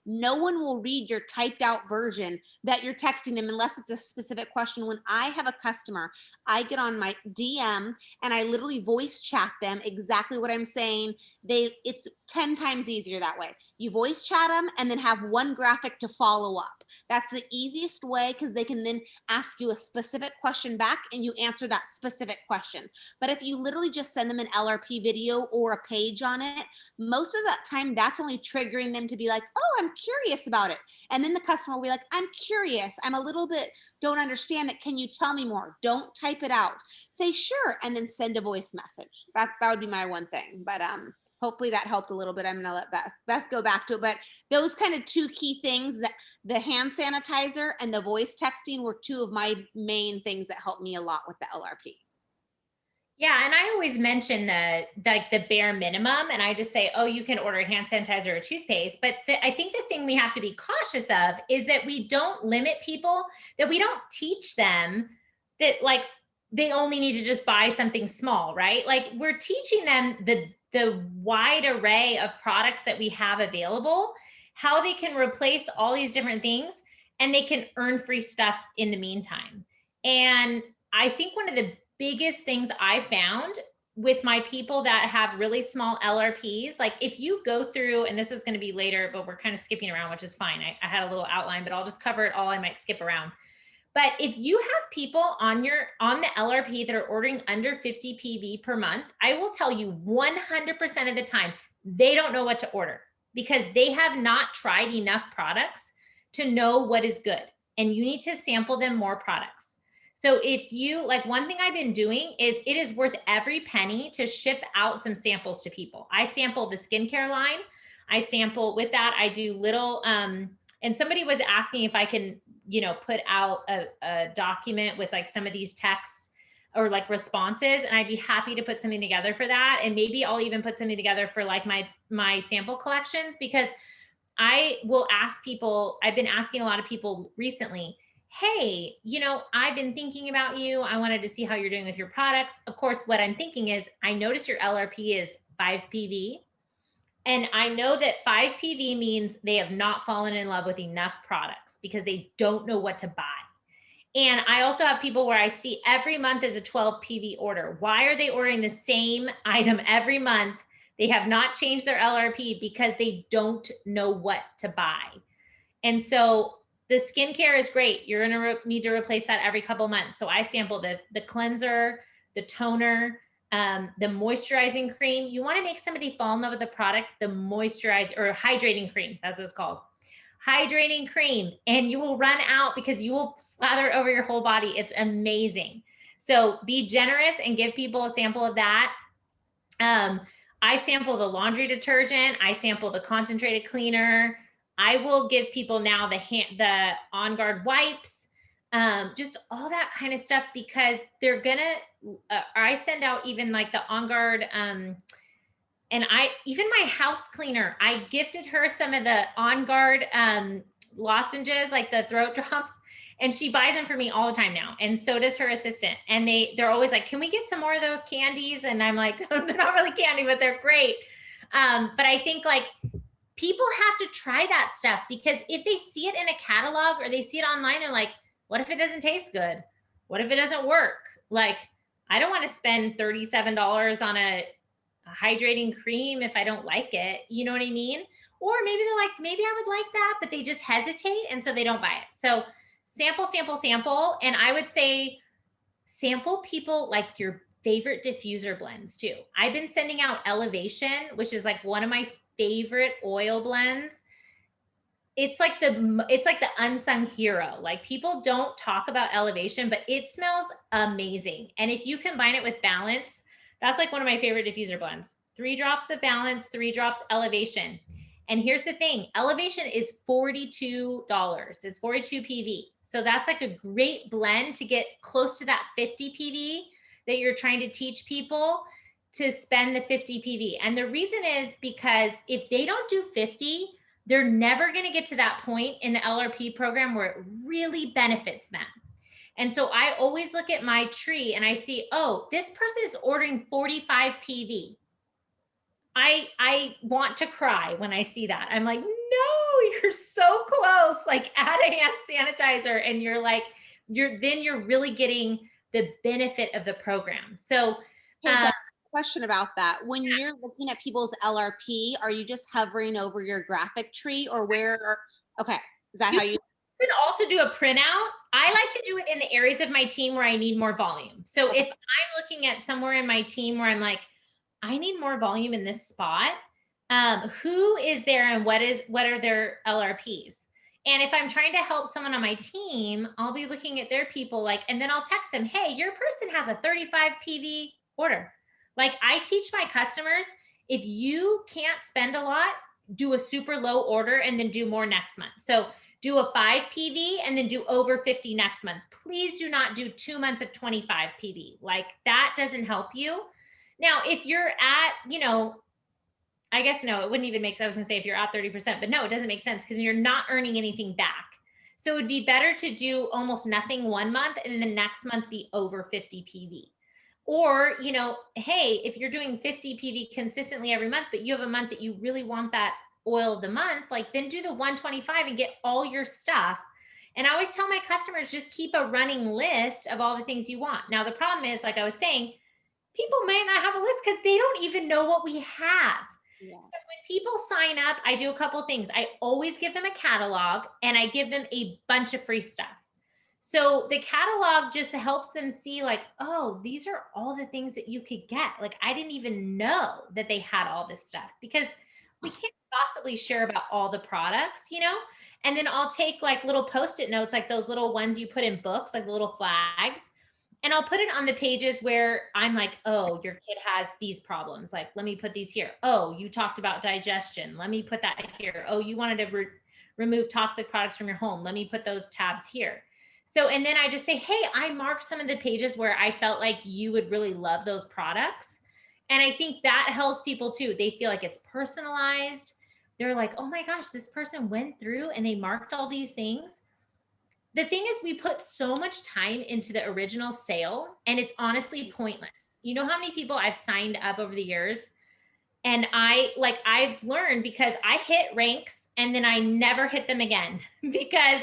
No one will read your typed out version that you're texting them unless it's a specific question. When I have a customer, I get on my DM and I literally voice chat them exactly what I'm saying. It's 10 times easier that way. You voice chat them and then have one graphic to follow up. That's the easiest way because they can then ask you a specific question back and you answer that specific question. But if you literally just send them an LRP video or a page on it, most of that time that's only triggering them to be like, oh, I'm curious about it. And then the customer will be like, I'm curious. I'm a little bit, don't understand it. Can you tell me more? Don't type it out. Say sure, and then send a voice message. That would be my one thing. But hopefully that helped a little bit. I'm gonna let Beth go back to it. But those kind of two key things, that the hand sanitizer and the voice texting were two of my main things that helped me a lot with the LRP. Yeah, and I always mention the bare minimum, and I just say, oh, you can order hand sanitizer or toothpaste. But I think the thing we have to be cautious of is that we don't limit people, that we don't teach them that like they only need to just buy something small, right? Like we're teaching them the wide array of products that we have available, how they can replace all these different things, and they can earn free stuff in the meantime. And I think one of the biggest things I found with my people that have really small LRPs, like if you go through, and this is going to be later, but we're kind of skipping around, which is fine. I had a little outline, but I'll just cover it all. I might skip around. But if you have people on the LRP that are ordering under 50 PV per month, I will tell you 100% of the time, they don't know what to order because they have not tried enough products to know what is good. And you need to sample them more products. So if you, like one thing I've been doing is it is worth every penny to ship out some samples to people. I sample the skincare line. I sample with that. I do little, and somebody was asking if I can, put out a document with like some of these texts or like responses, and I'd be happy to put something together for that. And maybe I'll even put something together for like my sample collections, because I will ask people, I've been asking a lot of people recently, hey, I've been thinking about you. I wanted to see how you're doing with your products. Of course, what I'm thinking is, I notice your LRP is 5 PV. And I know that 5 PV means they have not fallen in love with enough products because they don't know what to buy. And I also have people where I see every month is a 12 PV order. Why are they ordering the same item every month? They have not changed their LRP because they don't know what to buy. And so the skincare is great. You're going to need to replace that every couple months. So I sample the cleanser, the toner, the moisturizing cream. You want to make somebody fall in love with the product, the moisturize or hydrating cream. That's what it's called. Hydrating cream. And you will run out because you will slather it over your whole body. It's amazing. So be generous and give people a sample of that. I sample the laundry detergent. I sample the concentrated cleaner. I will give people now the On Guard wipes, just all that kind of stuff, because they're gonna, I send out even like the On Guard, and even my house cleaner, I gifted her some of the On Guard lozenges, like the throat drops, and she buys them for me all the time now. And so does her assistant. And they're always like, can we get some more of those candies? And I'm like, they're not really candy, but they're great. But I think like, people have to try that stuff, because if they see it in a catalog or they see it online, they're like, what if it doesn't taste good? What if it doesn't work? Like, I don't want to spend $37 on a hydrating cream if I don't like it. You know what I mean? Or maybe they're like, maybe I would like that, but they just hesitate. And so they don't buy it. So sample, sample, sample. And I would say sample people like your favorite diffuser blends too. I've been sending out Elevation, which is like one of my favorite oil blends. It's like the unsung hero. Like, people don't talk about Elevation, but it smells amazing. And if you combine it with Balance, that's like one of my favorite diffuser blends. 3 drops of Balance, 3 drops Elevation. And here's the thing, Elevation is $42. It's 42 PV. So that's like a great blend to get close to that 50 PV that you're trying to teach people to spend the 50 PV. And the reason is because if they don't do 50, they're never going to get to that point in the LRP program where it really benefits them. And so I always look at my tree and I see, oh, this person is ordering 45 PV. I want to cry when I see that. I'm like, no, you're so close. Like, add a hand sanitizer, and you're like, you're really getting the benefit of the program. So Hey, Beth, if question about that. When you're looking at people's LRP, are you just hovering over your graphic tree or okay. Is that how you? You can also do a printout. I like to do it in the areas of my team where I need more volume. So if I'm looking at somewhere in my team where I'm like, I need more volume in this spot, who is there and what are their LRPs? And if I'm trying to help someone on my team, I'll be looking at their people like, and then I'll text them, hey, your person has a 35 PV order. Like I teach my customers, if you can't spend a lot, do a super low order and then do more next month. So do a 5 PV and then do over 50 next month. Please do not do 2 months of 25 PV. Like that doesn't help you. Now, if you're at, I guess no, it wouldn't even make sense. I was gonna say if you're at 30%, but no, it doesn't make sense because you're not earning anything back. So it would be better to do almost nothing 1 month and then the next month be over 50 PV. Or, hey, if you're doing 50 PV consistently every month, but you have a month that you really want that oil of the month, like then do the 125 and get all your stuff. And I always tell my customers, just keep a running list of all the things you want. Now, the problem is, like I was saying, people might not have a list because they don't even know what we have. Yeah. So when people sign up, I do a couple of things. I always give them a catalog and I give them a bunch of free stuff. So the catalog just helps them see like, oh, these are all the things that you could get. Like, I didn't even know that they had all this stuff because we can't possibly share about all the products, And then I'll take like little Post-it notes, like those little ones you put in books, like the little flags. And I'll put it on the pages where I'm like, oh, your kid has these problems. Like, let me put these here. Oh, you talked about digestion. Let me put that here. Oh, you wanted to remove toxic products from your home. Let me put those tabs here. So, and then I just say, hey, I marked some of the pages where I felt like you would really love those products. And I think that helps people too. They feel like it's personalized. They're like, oh my gosh, this person went through and they marked all these things. The thing is, we put so much time into the original sale and it's pointless. You know how many people I've signed up over the years? And I've learned because I hit ranks and then I never hit them again because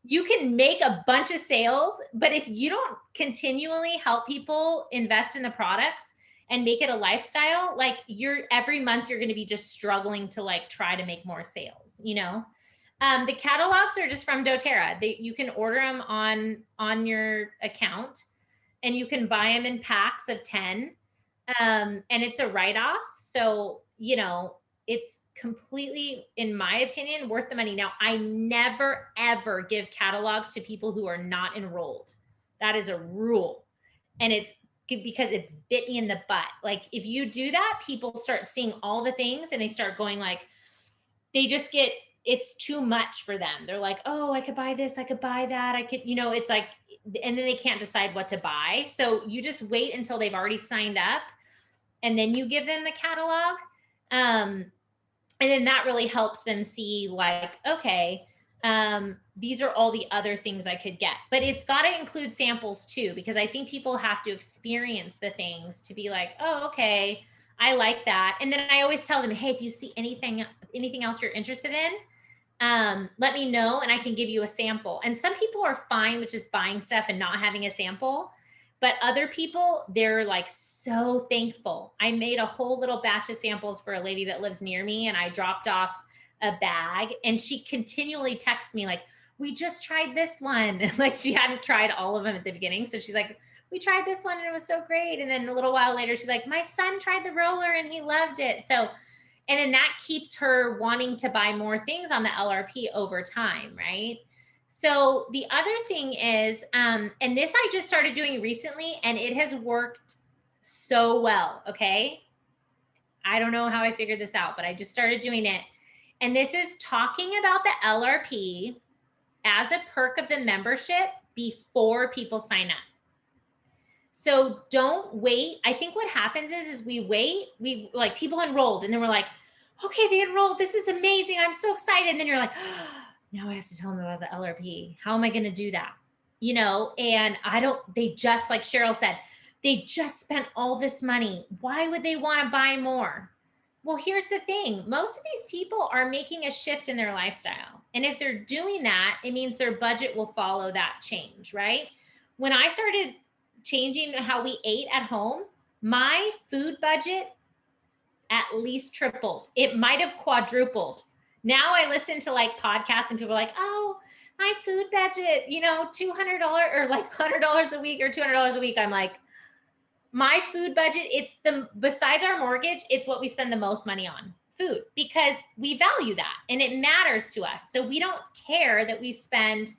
you can make a bunch of sales, but if you don't continually help people invest in the products and make it a lifestyle, like every month you're going to be just struggling to like try to make more sales, The catalogs are just from doTERRA. You can order them on your account and you can buy them in packs of 10. And it's a write-off. So, it's completely, in my opinion, worth the money. Now, I never, ever give catalogs to people who are not enrolled. That is a rule. And it's because it's bit me in the butt. Like if you do that, people start seeing all the things and they start going like, they just get, it's too much for them. They're like, oh, I could buy this, I could buy that. I could, it's like, and then they can't decide what to buy. So you just wait until they've already signed up and then you give them the catalog. And then that really helps them see like, okay, these are all the other things I could get, but it's got to include samples too, because I think people have to experience the things to be like, oh, okay, I like that. And then I always tell them, hey, if you see anything else you're interested in, let me know and I can give you a sample. And some people are fine with just buying stuff and not having a sample. But other people, they're like so thankful. I made a whole little batch of samples for a lady that lives near me and I dropped off a bag and she continually texts me like, we just tried this one. Like she hadn't tried all of them at the beginning. So she's like, we tried this one and it was so great. And then a little while later, she's like, my son tried the roller and he loved it. So, and then that keeps her wanting to buy more things on the LRP over time, right? So the other thing is, and this I just started doing recently and it has worked so well, okay? I don't know how I figured this out, but I just started doing it. And this is talking about the LRP as a perk of the membership before people sign up. So don't wait. I think what happens is we wait, we like people enrolled and then we're like, okay, they enrolled. This is amazing. I'm so excited. And then you're like, oh, now I have to tell them about the LRP. How am I going to do that? And they just, like Cheryl said, they just spent all this money. Why would they want to buy more? Well, here's the thing. Most of these people are making a shift in their lifestyle. And if they're doing that, it means their budget will follow that change, right? When I started changing how we ate at home, my food budget at least tripled. It might have quadrupled. Now I listen to like podcasts and people are like, oh, my food budget, you know, $200 or like $100 a week or $200 a week. I'm like, my food budget, it's besides our mortgage, it's what we spend the most money on, food, because we value that and it matters to us. So we don't care that we spend,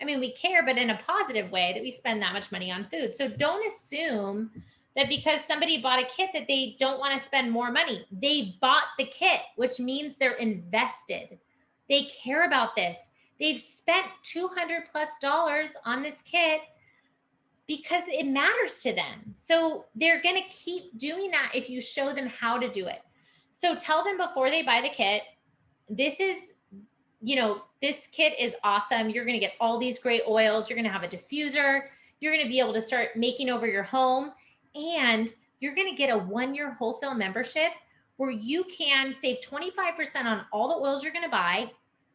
I mean, we care, but in a positive way, that we spend that much money on food. So don't assume that because somebody bought a kit that they don't want to spend more money. They bought the kit, which means they're invested. They care about this. They've spent $200+ on this kit because it matters to them. So they're going to keep doing that if you show them how to do it. So tell them before they buy the kit, this is, you know, this kit is awesome. You're going to get all these great oils. You're going to have a diffuser. You're going to be able to start making over your home. And you're going to get a 1-year wholesale membership where you can save 25% on all the oils you're going to buy.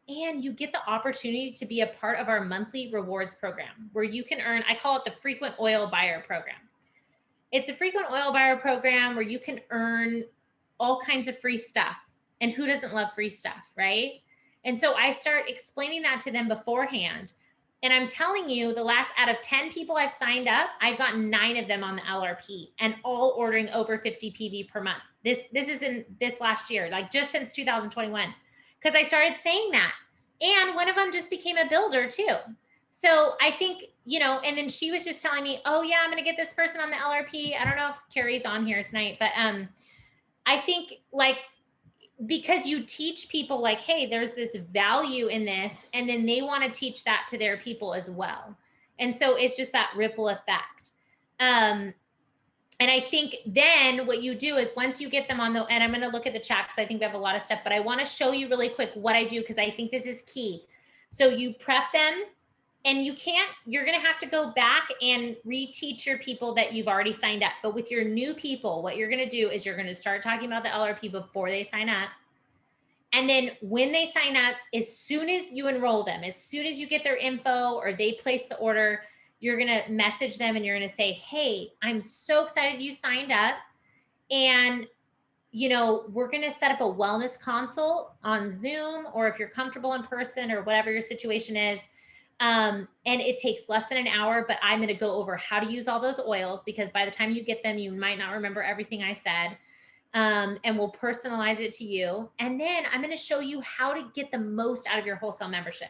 And you get the opportunity to be a part of our monthly rewards program where you can earn, I call it the frequent oil buyer program. It's a frequent oil buyer program where you can earn all kinds of free stuff. And who doesn't love free stuff, right? And so I start explaining that to them beforehand. And I'm telling you, the last out of 10 people I've signed up, I've gotten 9 of them on the LRP and all ordering over 50 PV per month. This is in this last year, like just since 2021, because I started saying that. And one of them just became a builder too. So I think, you know, and then she was just telling me, oh yeah, I'm going to get this person on the LRP. I don't know if Carrie's on here tonight, but I think like, because you teach people like, hey, there's this value in this, and then they want to teach that to their people as well. And so it's just that ripple effect. And I think then what you do is once you get them on the, and I'm going to look at the chat because I think we have a lot of stuff, but I want to show you really quick what I do because I think this is key. So you prep them, and you're going to have to go back and reteach your people that you've already signed up. But with your new people, what you're going to do is you're going to start talking about the LRP before they sign up. And then when they sign up, as soon as you enroll them, as soon as you get their info or they place the order, you're going to message them and you're going to say, hey, I'm so excited you signed up. And, you know, we're going to set up a wellness consult on Zoom, or if you're comfortable in person or whatever your situation is. And it takes less than an hour, but I'm going to go over how to use all those oils because by the time you get them, you might not remember everything I said. And we'll personalize it to you. And then I'm going to show you how to get the most out of your wholesale membership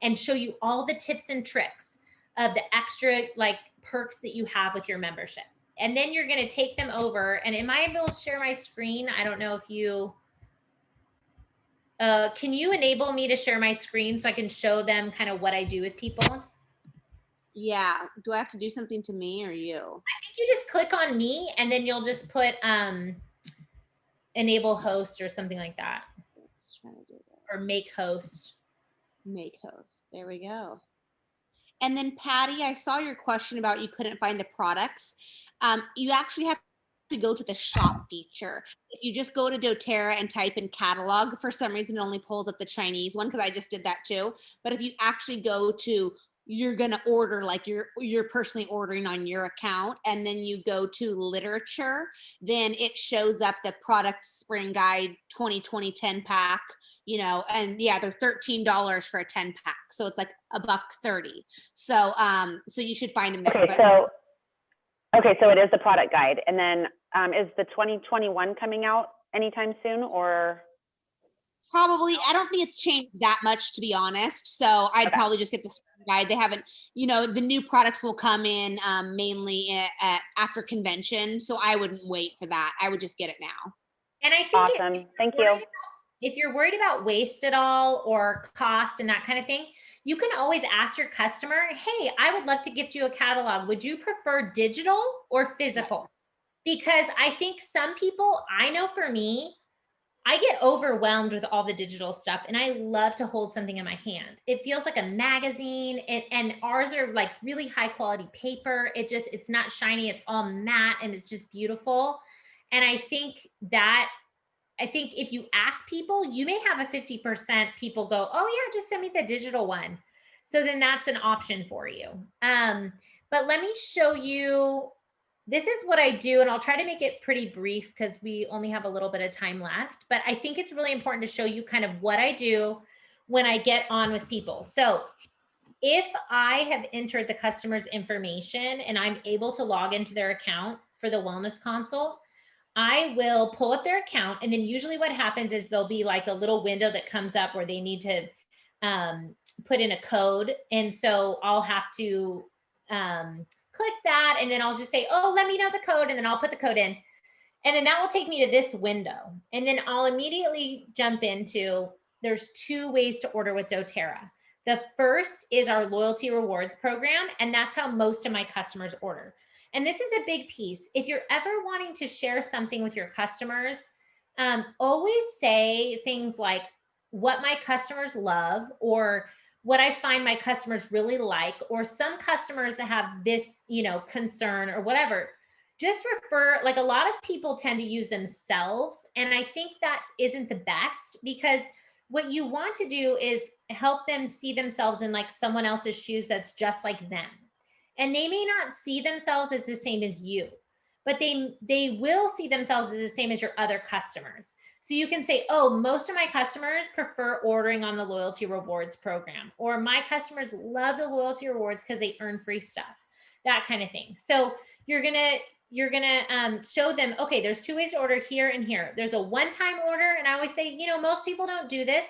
and show you all the tips and tricks of the extra like perks that you have with your membership. And then you're going to take them over. And am I able to share my screen? I don't know if you, can you enable me to share my screen so I can show them kind of what I do with people? Yeah. Do I have to do something to me or you? I think you just click on me and then you'll just put, enable host or something like that, or make host. Make host. There we go. And then Patty, I saw your question about you couldn't find the products. You actually have to go to the shop feature. If you just go to doTERRA and type in catalog, for some reason it only pulls up the Chinese one because I just did that too. But if you actually go to, you're gonna order like you're personally ordering on your account, and then you go to literature, then it shows up the product spring guide 2020 10 pack, you know, and yeah, they're $13 for a 10 pack, so it's like $1.30. So so you should find them there. Okay, so it is the product guide, and then is the 2021 coming out anytime soon, or? Probably. I don't think it's changed that much, to be honest. So I'd probably just get the spring guide. They haven't, you know, the new products will come in mainly after convention. So I wouldn't wait for that. I would just get it now. And I think awesome. Thank you. If you're worried about waste at all or cost and that kind of thing, you can always ask your customer, hey, I would love to gift you a catalog. Would you prefer digital or physical? Because I think some people, I know for me, I get overwhelmed with all the digital stuff and I love to hold something in my hand. It feels like a magazine, and ours are like really high quality paper. It's not shiny, it's all matte and it's just beautiful. And I think if you ask people, you may have a 50% people go, oh yeah, just send me the digital one. So then that's an option for you. But let me show you this is what I do, and I'll try to make it pretty brief because we only have a little bit of time left, but I think it's really important to show you kind of what I do when I get on with people. So if I have entered the customer's information and I'm able to log into their account for the wellness consult, I will pull up their account. And then usually what happens is there'll be like a little window that comes up where they need to put in a code. And so I'll have to click that. And then I'll just say, oh, let me know the code. And then I'll put the code in. And then that will take me to this window. And then I'll immediately jump into, there's 2 ways to order with doTERRA. The first is our loyalty rewards program. And that's how most of my customers order. And this is a big piece. If you're ever wanting to share something with your customers, always say things like what my customers love, or what I find my customers really like, or some customers that have this, concern or whatever. Just refer, like a lot of people tend to use themselves. And I think that isn't the best, because what you want to do is help them see themselves in like someone else's shoes that's just like them. And they may not see themselves as the same as you, but they will see themselves as the same as your other customers. So you can say, oh, most of my customers prefer ordering on the loyalty rewards program, or my customers love the loyalty rewards because they earn free stuff, that kind of thing. So you're gonna show them, okay, there's 2 ways to order here and here. There's a one-time order. And I always say, most people don't do this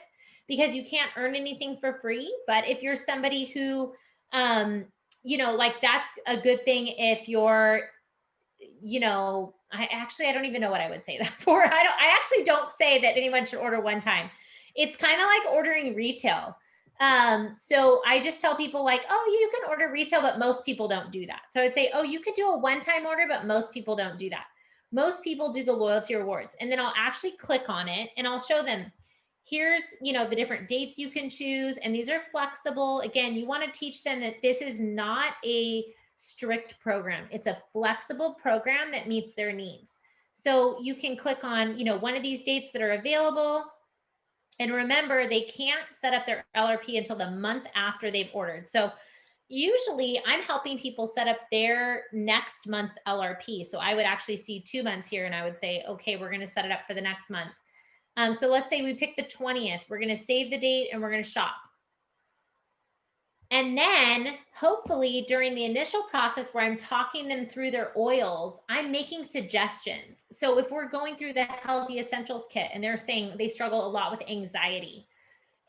because you can't earn anything for free. But if you're somebody who, like that's a good thing if you're, I don't even know what I would say that for. I actually don't say that anyone should order one time. It's kind of like ordering retail. So I just tell people like, oh, you can order retail, but most people don't do that. So I'd say, oh, you could do a one-time order, but most people don't do that. Most people do the loyalty rewards. And then I'll actually click on it and I'll show them, here's, the different dates you can choose. And these are flexible. Again, you want to teach them that this is not a strict program. It's a flexible program that meets their needs. So you can click on, one of these dates that are available. And remember, they can't set up their LRP until the month after they've ordered. So usually I'm helping people set up their next month's LRP. So I would actually see 2 months here and I would say, okay, we're going to set it up for the next month. So let's say we pick the 20th. We're going to save the date and we're going to shop. And then hopefully during the initial process where I'm talking them through their oils, I'm making suggestions. So if we're going through the Healthy Essentials kit and they're saying they struggle a lot with anxiety,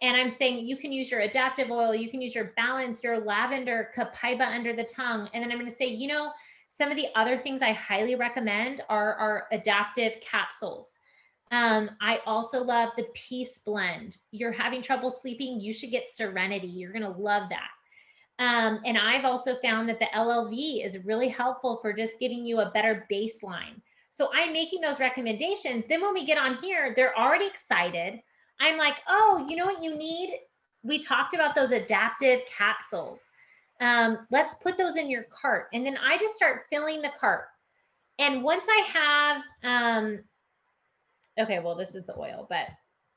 and I'm saying you can use your adaptive oil, you can use your balance, your lavender, copaiba under the tongue. And then I'm going to say, some of the other things I highly recommend are our adaptive capsules. I also love the Peace Blend. You're having trouble sleeping, you should get Serenity. You're going to love that. And I've also found that the LLV is really helpful for just giving you a better baseline. So I'm making those recommendations. Then when we get on here, they're already excited. I'm like, oh, you know what you need? We talked about those adaptive capsules. Let's put those in your cart. And then I just start filling the cart. And once I have, okay, well, this is the oil, but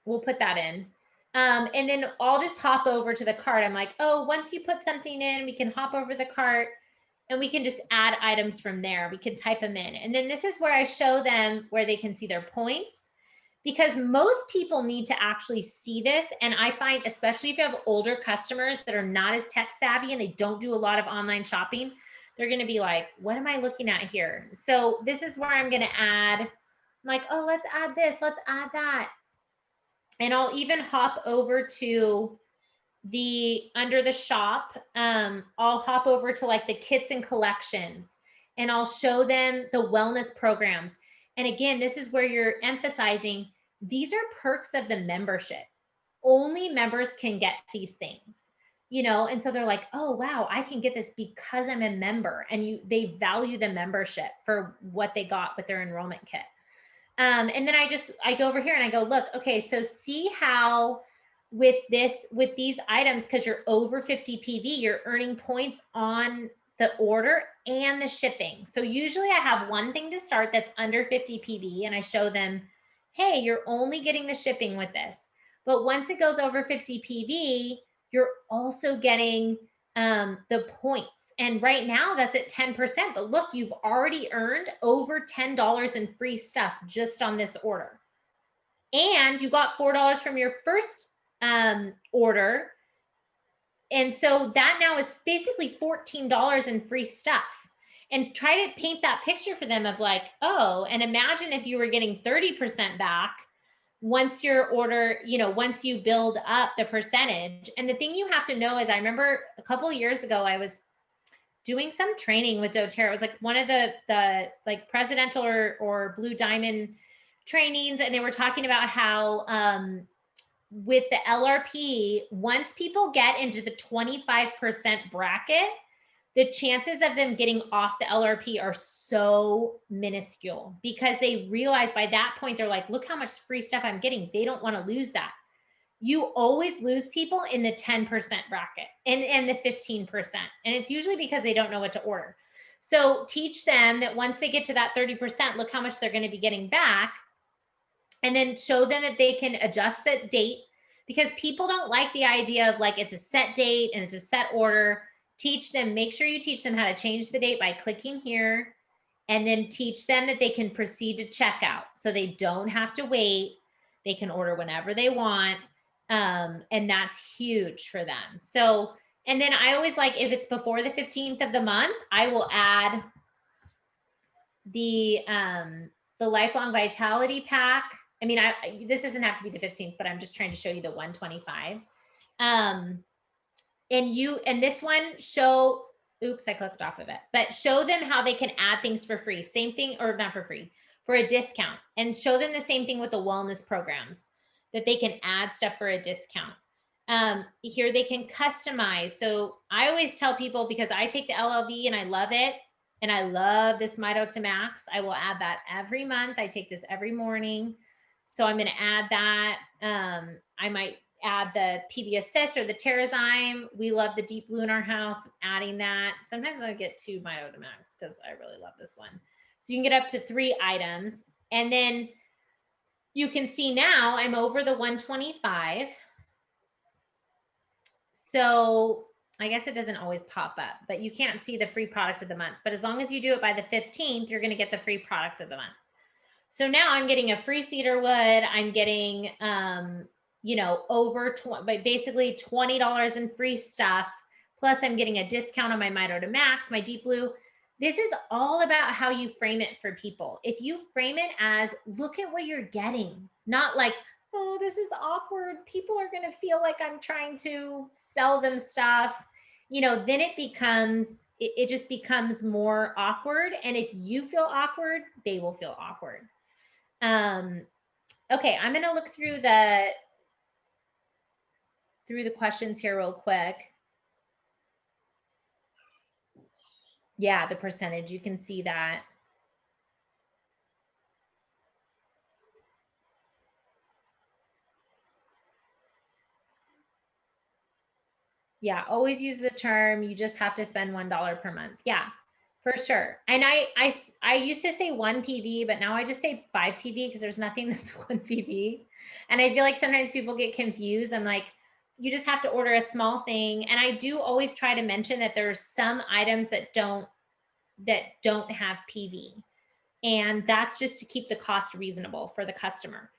we'll put that in. And then I'll just hop over to the cart. I'm like, oh, once you put something in, we can hop over the cart and we can just add items from there. We can type them in. And then this is where I show them where they can see their points, because most people need to actually see this. And I find, especially if you have older customers that are not as tech savvy and they don't do a lot of online shopping, they're going to be like, what am I looking at here? So this is where I'm going to add, I'm like, oh, let's add this, let's add that. And I'll even hop over to under the shop. I'll hop over to like the kits and collections and I'll show them the wellness programs. And again, this is where you're emphasizing, these are perks of the membership. Only members can get these things, and so they're like, oh, wow, I can get this because I'm a member. And they value the membership for what they got with their enrollment kit. And then I go over here and I go, look, okay, so see how with these items, because you're over 50 PV, you're earning points on the order and the shipping. So usually I have one thing to start that's under 50 PV and I show them, hey, you're only getting the shipping with this. But once it goes over 50 PV, you're also getting the points. And right now that's at 10%. But look, you've already earned over $10 in free stuff just on this order. And you got $4 from your first order. And so that now is basically $14 in free stuff. And try to paint that picture for them of like, oh, and imagine if you were getting 30% back once your order, once you build up the percentage. And the thing you have to know is, I remember a couple of years ago, I was doing some training with doTERRA. It was like one of the like presidential or Blue Diamond trainings. And they were talking about how with the LRP, once people get into the 25% bracket, the chances of them getting off the LRP are so minuscule, because they realize by that point, they're like, look how much free stuff I'm getting. They don't want to lose that. You always lose people in the 10% bracket and the 15%. And it's usually because they don't know what to order. So teach them that once they get to that 30%, look how much they're going to be getting back. And then show them that they can adjust that date, because people don't like the idea of like, it's a set date and it's a set order. Teach them, make sure you teach them how to change the date by clicking here, and then teach them that they can proceed to checkout. So they don't have to wait. They can order whenever they want. And that's huge for them. So, and then I always like, if it's before the 15th of the month, I will add the lifelong vitality pack. I mean, this doesn't have to be the 15th, but I'm just trying to show you the 125. And this one oops, I clicked off of it, but show them how they can add things for free. Same thing, or not for free, for a discount. And show them the same thing with the wellness programs, that they can add stuff for a discount. Here they can customize. So I always tell people, because I take the LLV and I love it, and I love this Mito to Max, I will add that every month. I take this every morning. So I'm going to add that. I might add the PB Assist or the Terrazyme. We love the Deep Blue in our house. I'm adding that. Sometimes I get 2 Mito to Max because I really love this one. So you can get up to 3 items. And then you can see now I'm over the 125. So I guess it doesn't always pop up, but you can't see the free product of the month. But as long as you do it by the 15th, you're going to get the free product of the month. So now I'm getting a free cedar wood. I'm getting, basically $20 in free stuff. Plus I'm getting a discount on my Mito to Max, my Deep Blue. This is all about how you frame it for people. If you frame it as, look at what you're getting, not like, oh, this is awkward, people are going to feel like I'm trying to sell them stuff, then it just becomes more awkward. And if you feel awkward, they will feel awkward. Okay, I'm going to look through the questions here real quick. Yeah, the percentage, you can see that. Yeah, always use the term, you just have to spend $1 per month. Yeah, for sure. And I used to say 1 PV, but now I just say 5 PV because there's nothing that's 1 PV. And I feel like sometimes people get confused. I'm like, you just have to order a small thing. And I do always try to mention that there's some items that don't have PV. And that's just to keep the cost reasonable for the customer.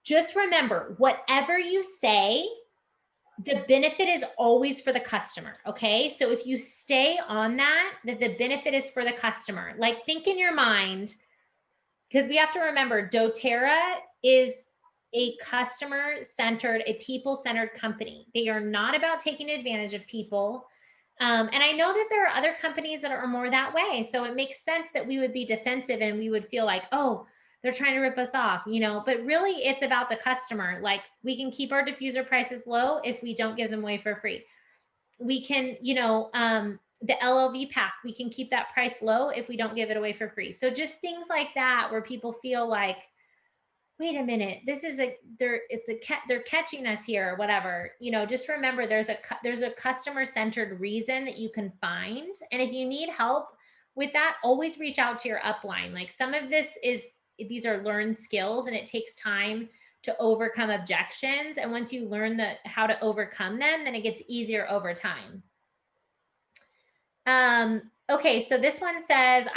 Just remember, whatever you say, the benefit is always for the customer. Okay. So if you stay on that the benefit is for the customer, like think in your mind, because we have to remember doTERRA is a customer-centered, a people-centered company. They are not about taking advantage of people. And I know that there are other companies that are more that way. So it makes sense that we would be defensive and we would feel like, oh, they're trying to rip us off, but really it's about the customer. Like we can keep our diffuser prices low if we don't give them away for free. We can, the LLV pack, we can keep that price low if we don't give it away for free. So just things like that, where people feel like, wait a minute, this is they're catching us here or whatever, just remember there's a customer-centered reason that you can find. And if you need help with that, always reach out to your upline. Like some of these are learned skills and it takes time to overcome objections. And once you learn how to overcome them, then it gets easier over time. Okay, so this one says,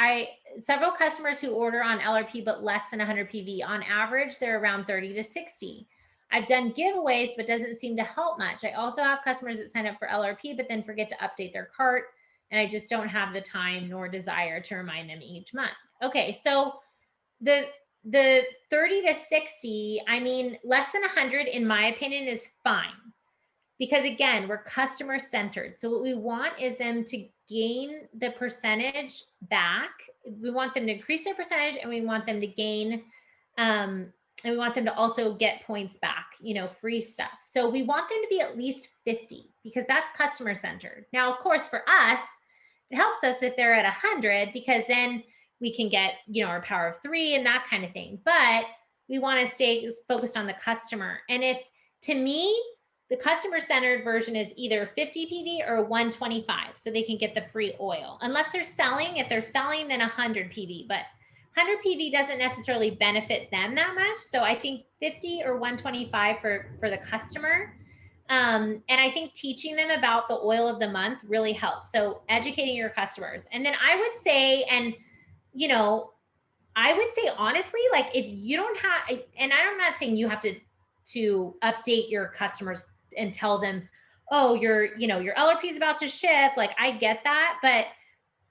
several customers who order on LRP but less than 100 PV. On average, they're around 30 to 60. I've done giveaways, but doesn't seem to help much. I also have customers that sign up for LRP, but then forget to update their cart. And I just don't have the time nor desire to remind them each month. Okay, so the 30 to 60, I mean, less than 100, in my opinion, is fine. Because again, we're customer centered. So what we want is them to gain the percentage back. We want them to increase their percentage, and we want them to gain, and we want them to also get points back, free stuff. So we want them to be at least 50, because that's customer centered. Now, of course, for us, it helps us if they're at 100, because then we can get, our power of 3 and that kind of thing. But we want to stay focused on the customer. And to me, the customer-centered version is either 50 PV or 125, so they can get the free oil. Unless they're selling, if they're selling, then 100 PV. But 100 PV doesn't necessarily benefit them that much. So I think 50 or 125 for the customer. And I think teaching them about the oil of the month really helps. So educating your customers. And then I would say, honestly, like, if you don't have, and I'm not saying you have to update your customers and tell them, oh, your LRP is about to ship. Like, I get that, but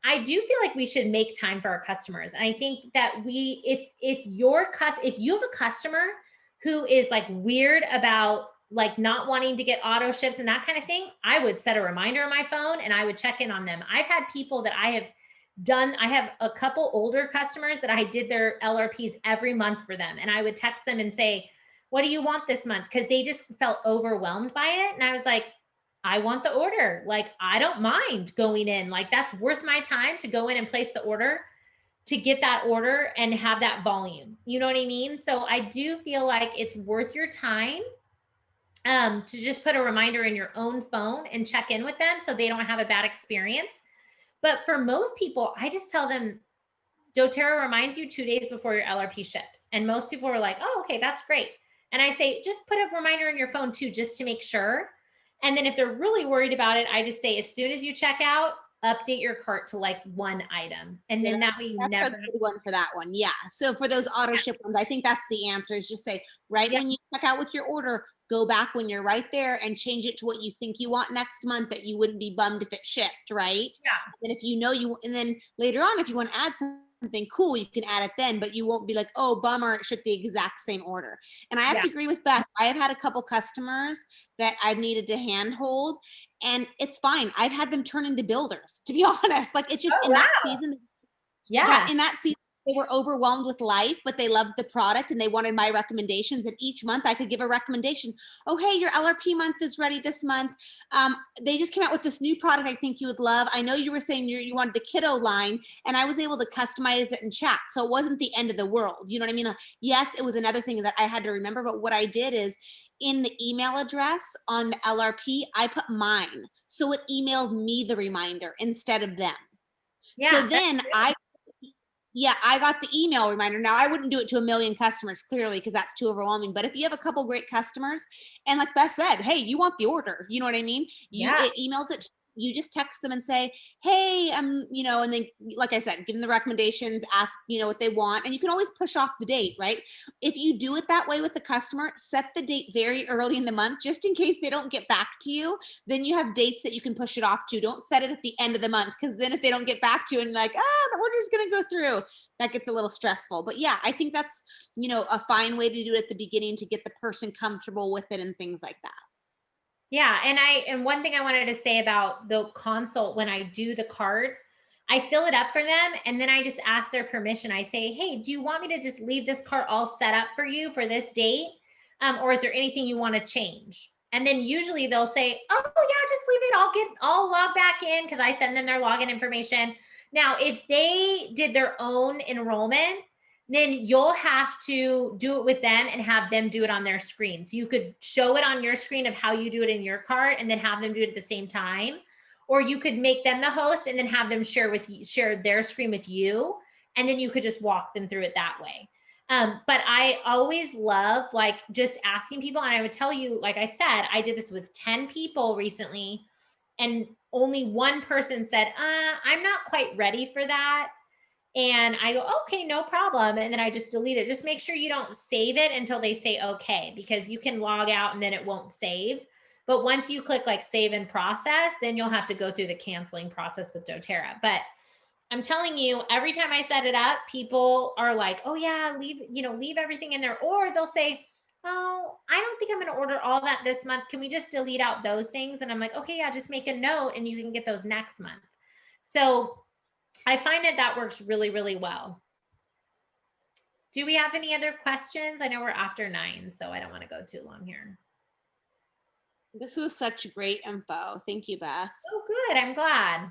I do feel like we should make time for our customers. And I think that if you have a customer who is like weird about like not wanting to get auto ships and that kind of thing, I would set a reminder on my phone and I would check in on them. I've had people that I have a couple older customers that I did their LRPs every month for them. And I would text them and say, what do you want this month? Because they just felt overwhelmed by it. And I was like, I want the order. Like, I don't mind going in. Like, that's worth my time to go in and place the order, to get that order and have that volume. You know what I mean? So I do feel like it's worth your time to just put a reminder in your own phone and check in with them so they don't have a bad experience. But for most people, I just tell them, doTERRA reminds you 2 days before your LRP ships. And most people are like, oh, okay, that's great. And I say, just put a reminder in your phone too, just to make sure. And then if they're really worried about it, I just say, as soon as you check out, update your cart to like one item. And then that way you That's never. a good one for that one. Yeah. So for those auto ship ones, I think that's the answer, is just say, when you check out with your order, go back when you're right there and change it to what you think you want next month, that you wouldn't be bummed if it shipped, right? Yeah. And if and then later on, if you want to add something cool, you can add it then, but you won't be like, oh, bummer, it shipped the exact same order. And I have to agree with Beth. I have had a couple customers that I've needed to handhold, and it's fine. I've had them turn into builders, to be honest. Like, it's just that season. Yeah. In that season, they were overwhelmed with life, but they loved the product and they wanted my recommendations. And each month I could give a recommendation. Oh, hey, your LRP month is ready this month. They just came out with this new product I think you would love. I know you were saying you wanted the kiddo line, and I was able to customize it in chat. So it wasn't the end of the world. You know what I mean? Yes, it was another thing that I had to remember. But what I did is, in the email address on the LRP, I put mine. So it emailed me the reminder instead of them. Yeah. So then I got the email reminder. Now, I wouldn't do it to a million customers, clearly, because that's too overwhelming. But if you have a couple great customers, and like Beth said, hey, you want the order, you know what I mean? It emails it. You just text them and say, hey, and then, like I said, give them the recommendations, ask, what they want. And you can always push off the date, right? If you do it that way with the customer, set the date very early in the month, just in case they don't get back to you. Then you have dates that you can push it off to. Don't set it at the end of the month, because then if they don't get back to you and like, the order's going to go through, that gets a little stressful. But yeah, I think that's, a fine way to do it at the beginning to get the person comfortable with it and things like that. Yeah. And one thing I wanted to say about the consult, when I do the cart, I fill it up for them and then I just ask their permission. I say, hey, do you want me to just leave this cart all set up for you for this date? Or is there anything you want to change? And then usually they'll say, oh yeah, just leave it. I'll log back in, because I send them their login information. Now, if they did their own enrollment, then you'll have to do it with them and have them do it on their screen. So you could show it on your screen of how you do it in your cart and then have them do it at the same time. Or you could make them the host and then have them share their screen with you. And then you could just walk them through it that way. But I always love like just asking people. And I would tell you, like I said, I did this with 10 people recently. and only one person said, I'm not quite ready for that. And I go, okay, no problem. And then I just delete it. Just make sure you don't save it until they say okay, because you can log out and then it won't save. But once you click like save and process, then you'll have to go through the canceling process with doTERRA. But I'm telling you, every time I set it up, people are like, oh yeah, leave everything in there. Or they'll say, oh, I don't think I'm going to order all that this month. Can we just delete out those things? And I'm like, okay, yeah, just make a note and you can get those next month. So I find that works really, really well. Do we have any other questions? I know we're after 9, so I don't want to go too long here. This was such great info. Thank you, Beth. Oh, good. I'm glad.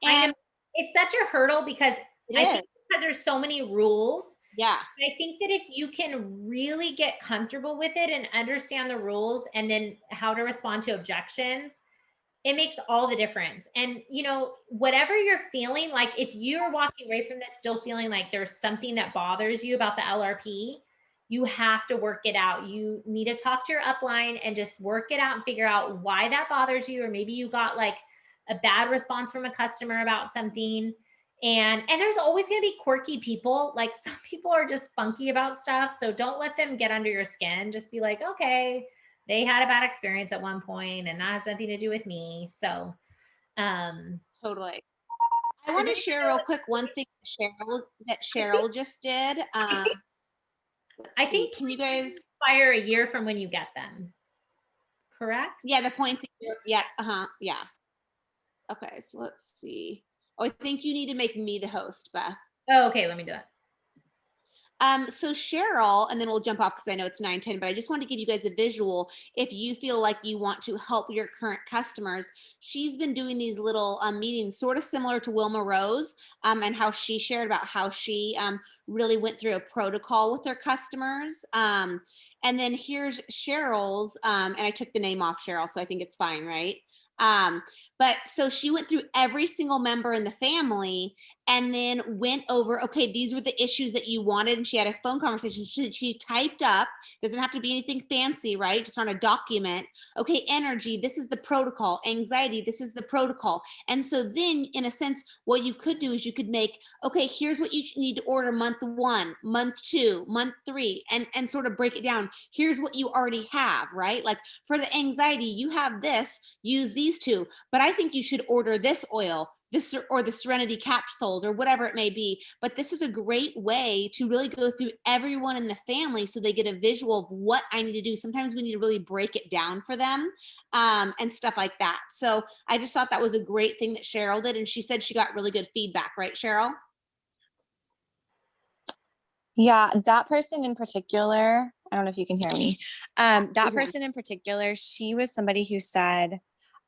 And I know it's such a hurdle because I think because there's so many rules. Yeah. I think that if you can really get comfortable with it and understand the rules and then how to respond to objections, it makes all the difference. And, whatever you're feeling, like if you're walking away from this still feeling like there's something that bothers you about the LRP, you have to work it out. You need to talk to your upline and just work it out and figure out why that bothers you. Or maybe you got like a bad response from a customer about something. And there's always going to be quirky people. Like some people are just funky about stuff. So don't let them get under your skin. Just be like, okay, they had a bad experience at one point and that has nothing to do with me. So totally. I want to share real quick one thing that Cheryl just did. I think can you guys expire a year from when you get them, correct? Yeah, the points. Yeah. Yeah. Okay, so let's see. Oh, I think you need to make me the host, Beth. Oh, okay, let me do that. So Cheryl, and then we'll jump off because I know it's 9:10, but I just want to give you guys a visual. If you feel like you want to help your current customers, she's been doing these little meetings, sort of similar to Wilma Rose, and how she shared about how she really went through a protocol with her customers. And then here's Cheryl's, and I took the name off Cheryl, so I think it's fine, right? But so she went through every single member in the family and then went over, okay, these were the issues that you wanted. And she had a phone conversation. She typed up, doesn't have to be anything fancy, right? Just on a document. Okay, energy, this is the protocol. Anxiety, this is the protocol. And so then in a sense, what you could do is you could make, okay, here's what you need to order month 1, month 2, month 3, and sort of break it down. Here's what you already have, right? Like for the anxiety, you have this, use these 2, but I think you should order this oil, this or the Serenity capsules or whatever it may be. But this is a great way to really go through everyone in the family so they get a visual of what I need to do. Sometimes we need to really break it down for them and stuff like that. So I just thought that was a great thing that Cheryl did. And she said she got really good feedback, right, Cheryl? Yeah, that person in particular, I don't know if you can hear me. That person in particular, she was somebody who said,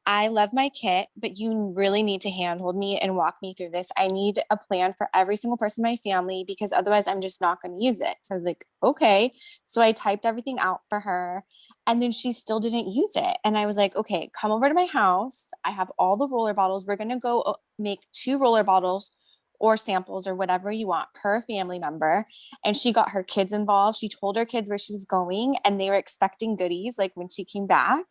I love my kit, but you really need to handhold me and walk me through this. I need a plan for every single person in my family because otherwise I'm just not going to use it. So I was like, okay. So I typed everything out for her and then she still didn't use it. And I was like, okay, come over to my house. I have all the roller bottles. We're going to go make 2 roller bottles or samples or whatever you want per family member. And she got her kids involved. She told her kids where she was going and they were expecting goodies like when she came back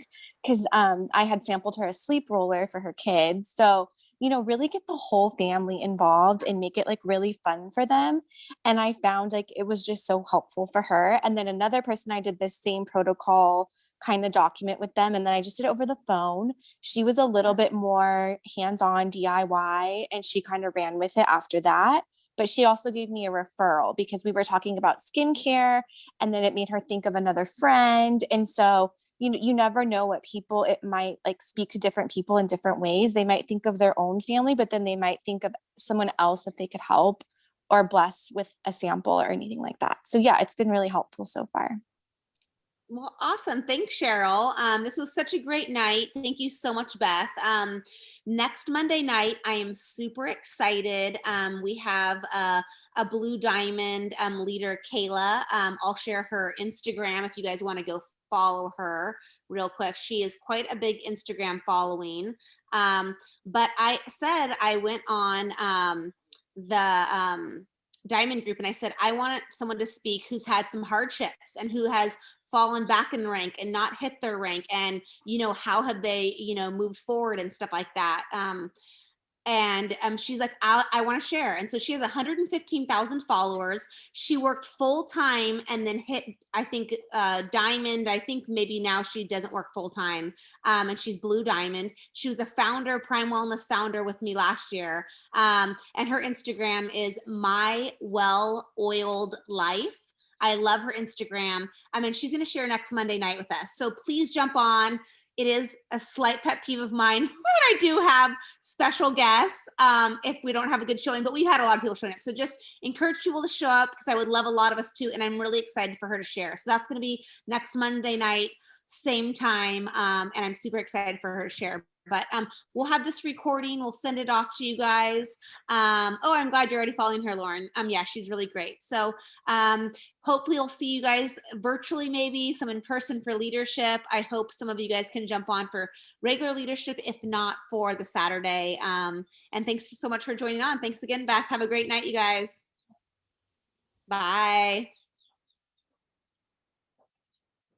because I had sampled her a sleep roller for her kids. So, really get the whole family involved and make it like really fun for them. And I found like it was just so helpful for her. And then another person, I did this same protocol kind of document with them. And then I just did it over the phone. She was a little bit more hands-on DIY and she kind of ran with it after that. But she also gave me a referral because we were talking about skincare and then it made her think of another friend. And so, you never know what people, it might like speak to different people in different ways. They might think of their own family, but then they might think of someone else that they could help or bless with a sample or anything like that. So yeah, it's been really helpful so far. Well, awesome. Thanks, Cheryl. This was such a great night. Thank you so much, Beth. Next Monday night, I am super excited. We have a Blue Diamond leader, Kayla. I'll share her Instagram if you guys want to go follow her real quick. She is quite a big Instagram following. But I said I went on the Diamond group and I said, I want someone to speak who's had some hardships and who has fallen back in rank and not hit their rank, and how have they moved forward and stuff like that. And she's like, I want to share. And so she has 115,000 followers. She worked full time and then hit, I think, diamond. I think maybe now she doesn't work full time, and she's blue diamond. She was a founder, Prime Wellness founder with me last year. And her Instagram is My Well Oiled Life. I love her Instagram. She's going to share next Monday night with us. So please jump on. It is a slight pet peeve of mine when I do have special guests, if we don't have a good showing, but we've had a lot of people showing up. So just encourage people to show up, because I would love a lot of us too. And I'm really excited for her to share. So that's going to be next Monday night, same time. And I'm super excited for her to share. But we'll have this recording. We'll send it off to you guys. Oh, I'm glad you're already following her, Lauren. Yeah, she's really great. So hopefully we'll see you guys virtually, maybe some in person for leadership. I hope some of you guys can jump on for regular leadership, if not for the Saturday. And thanks so much for joining on. Thanks again, Beth. Have a great night, you guys. Bye.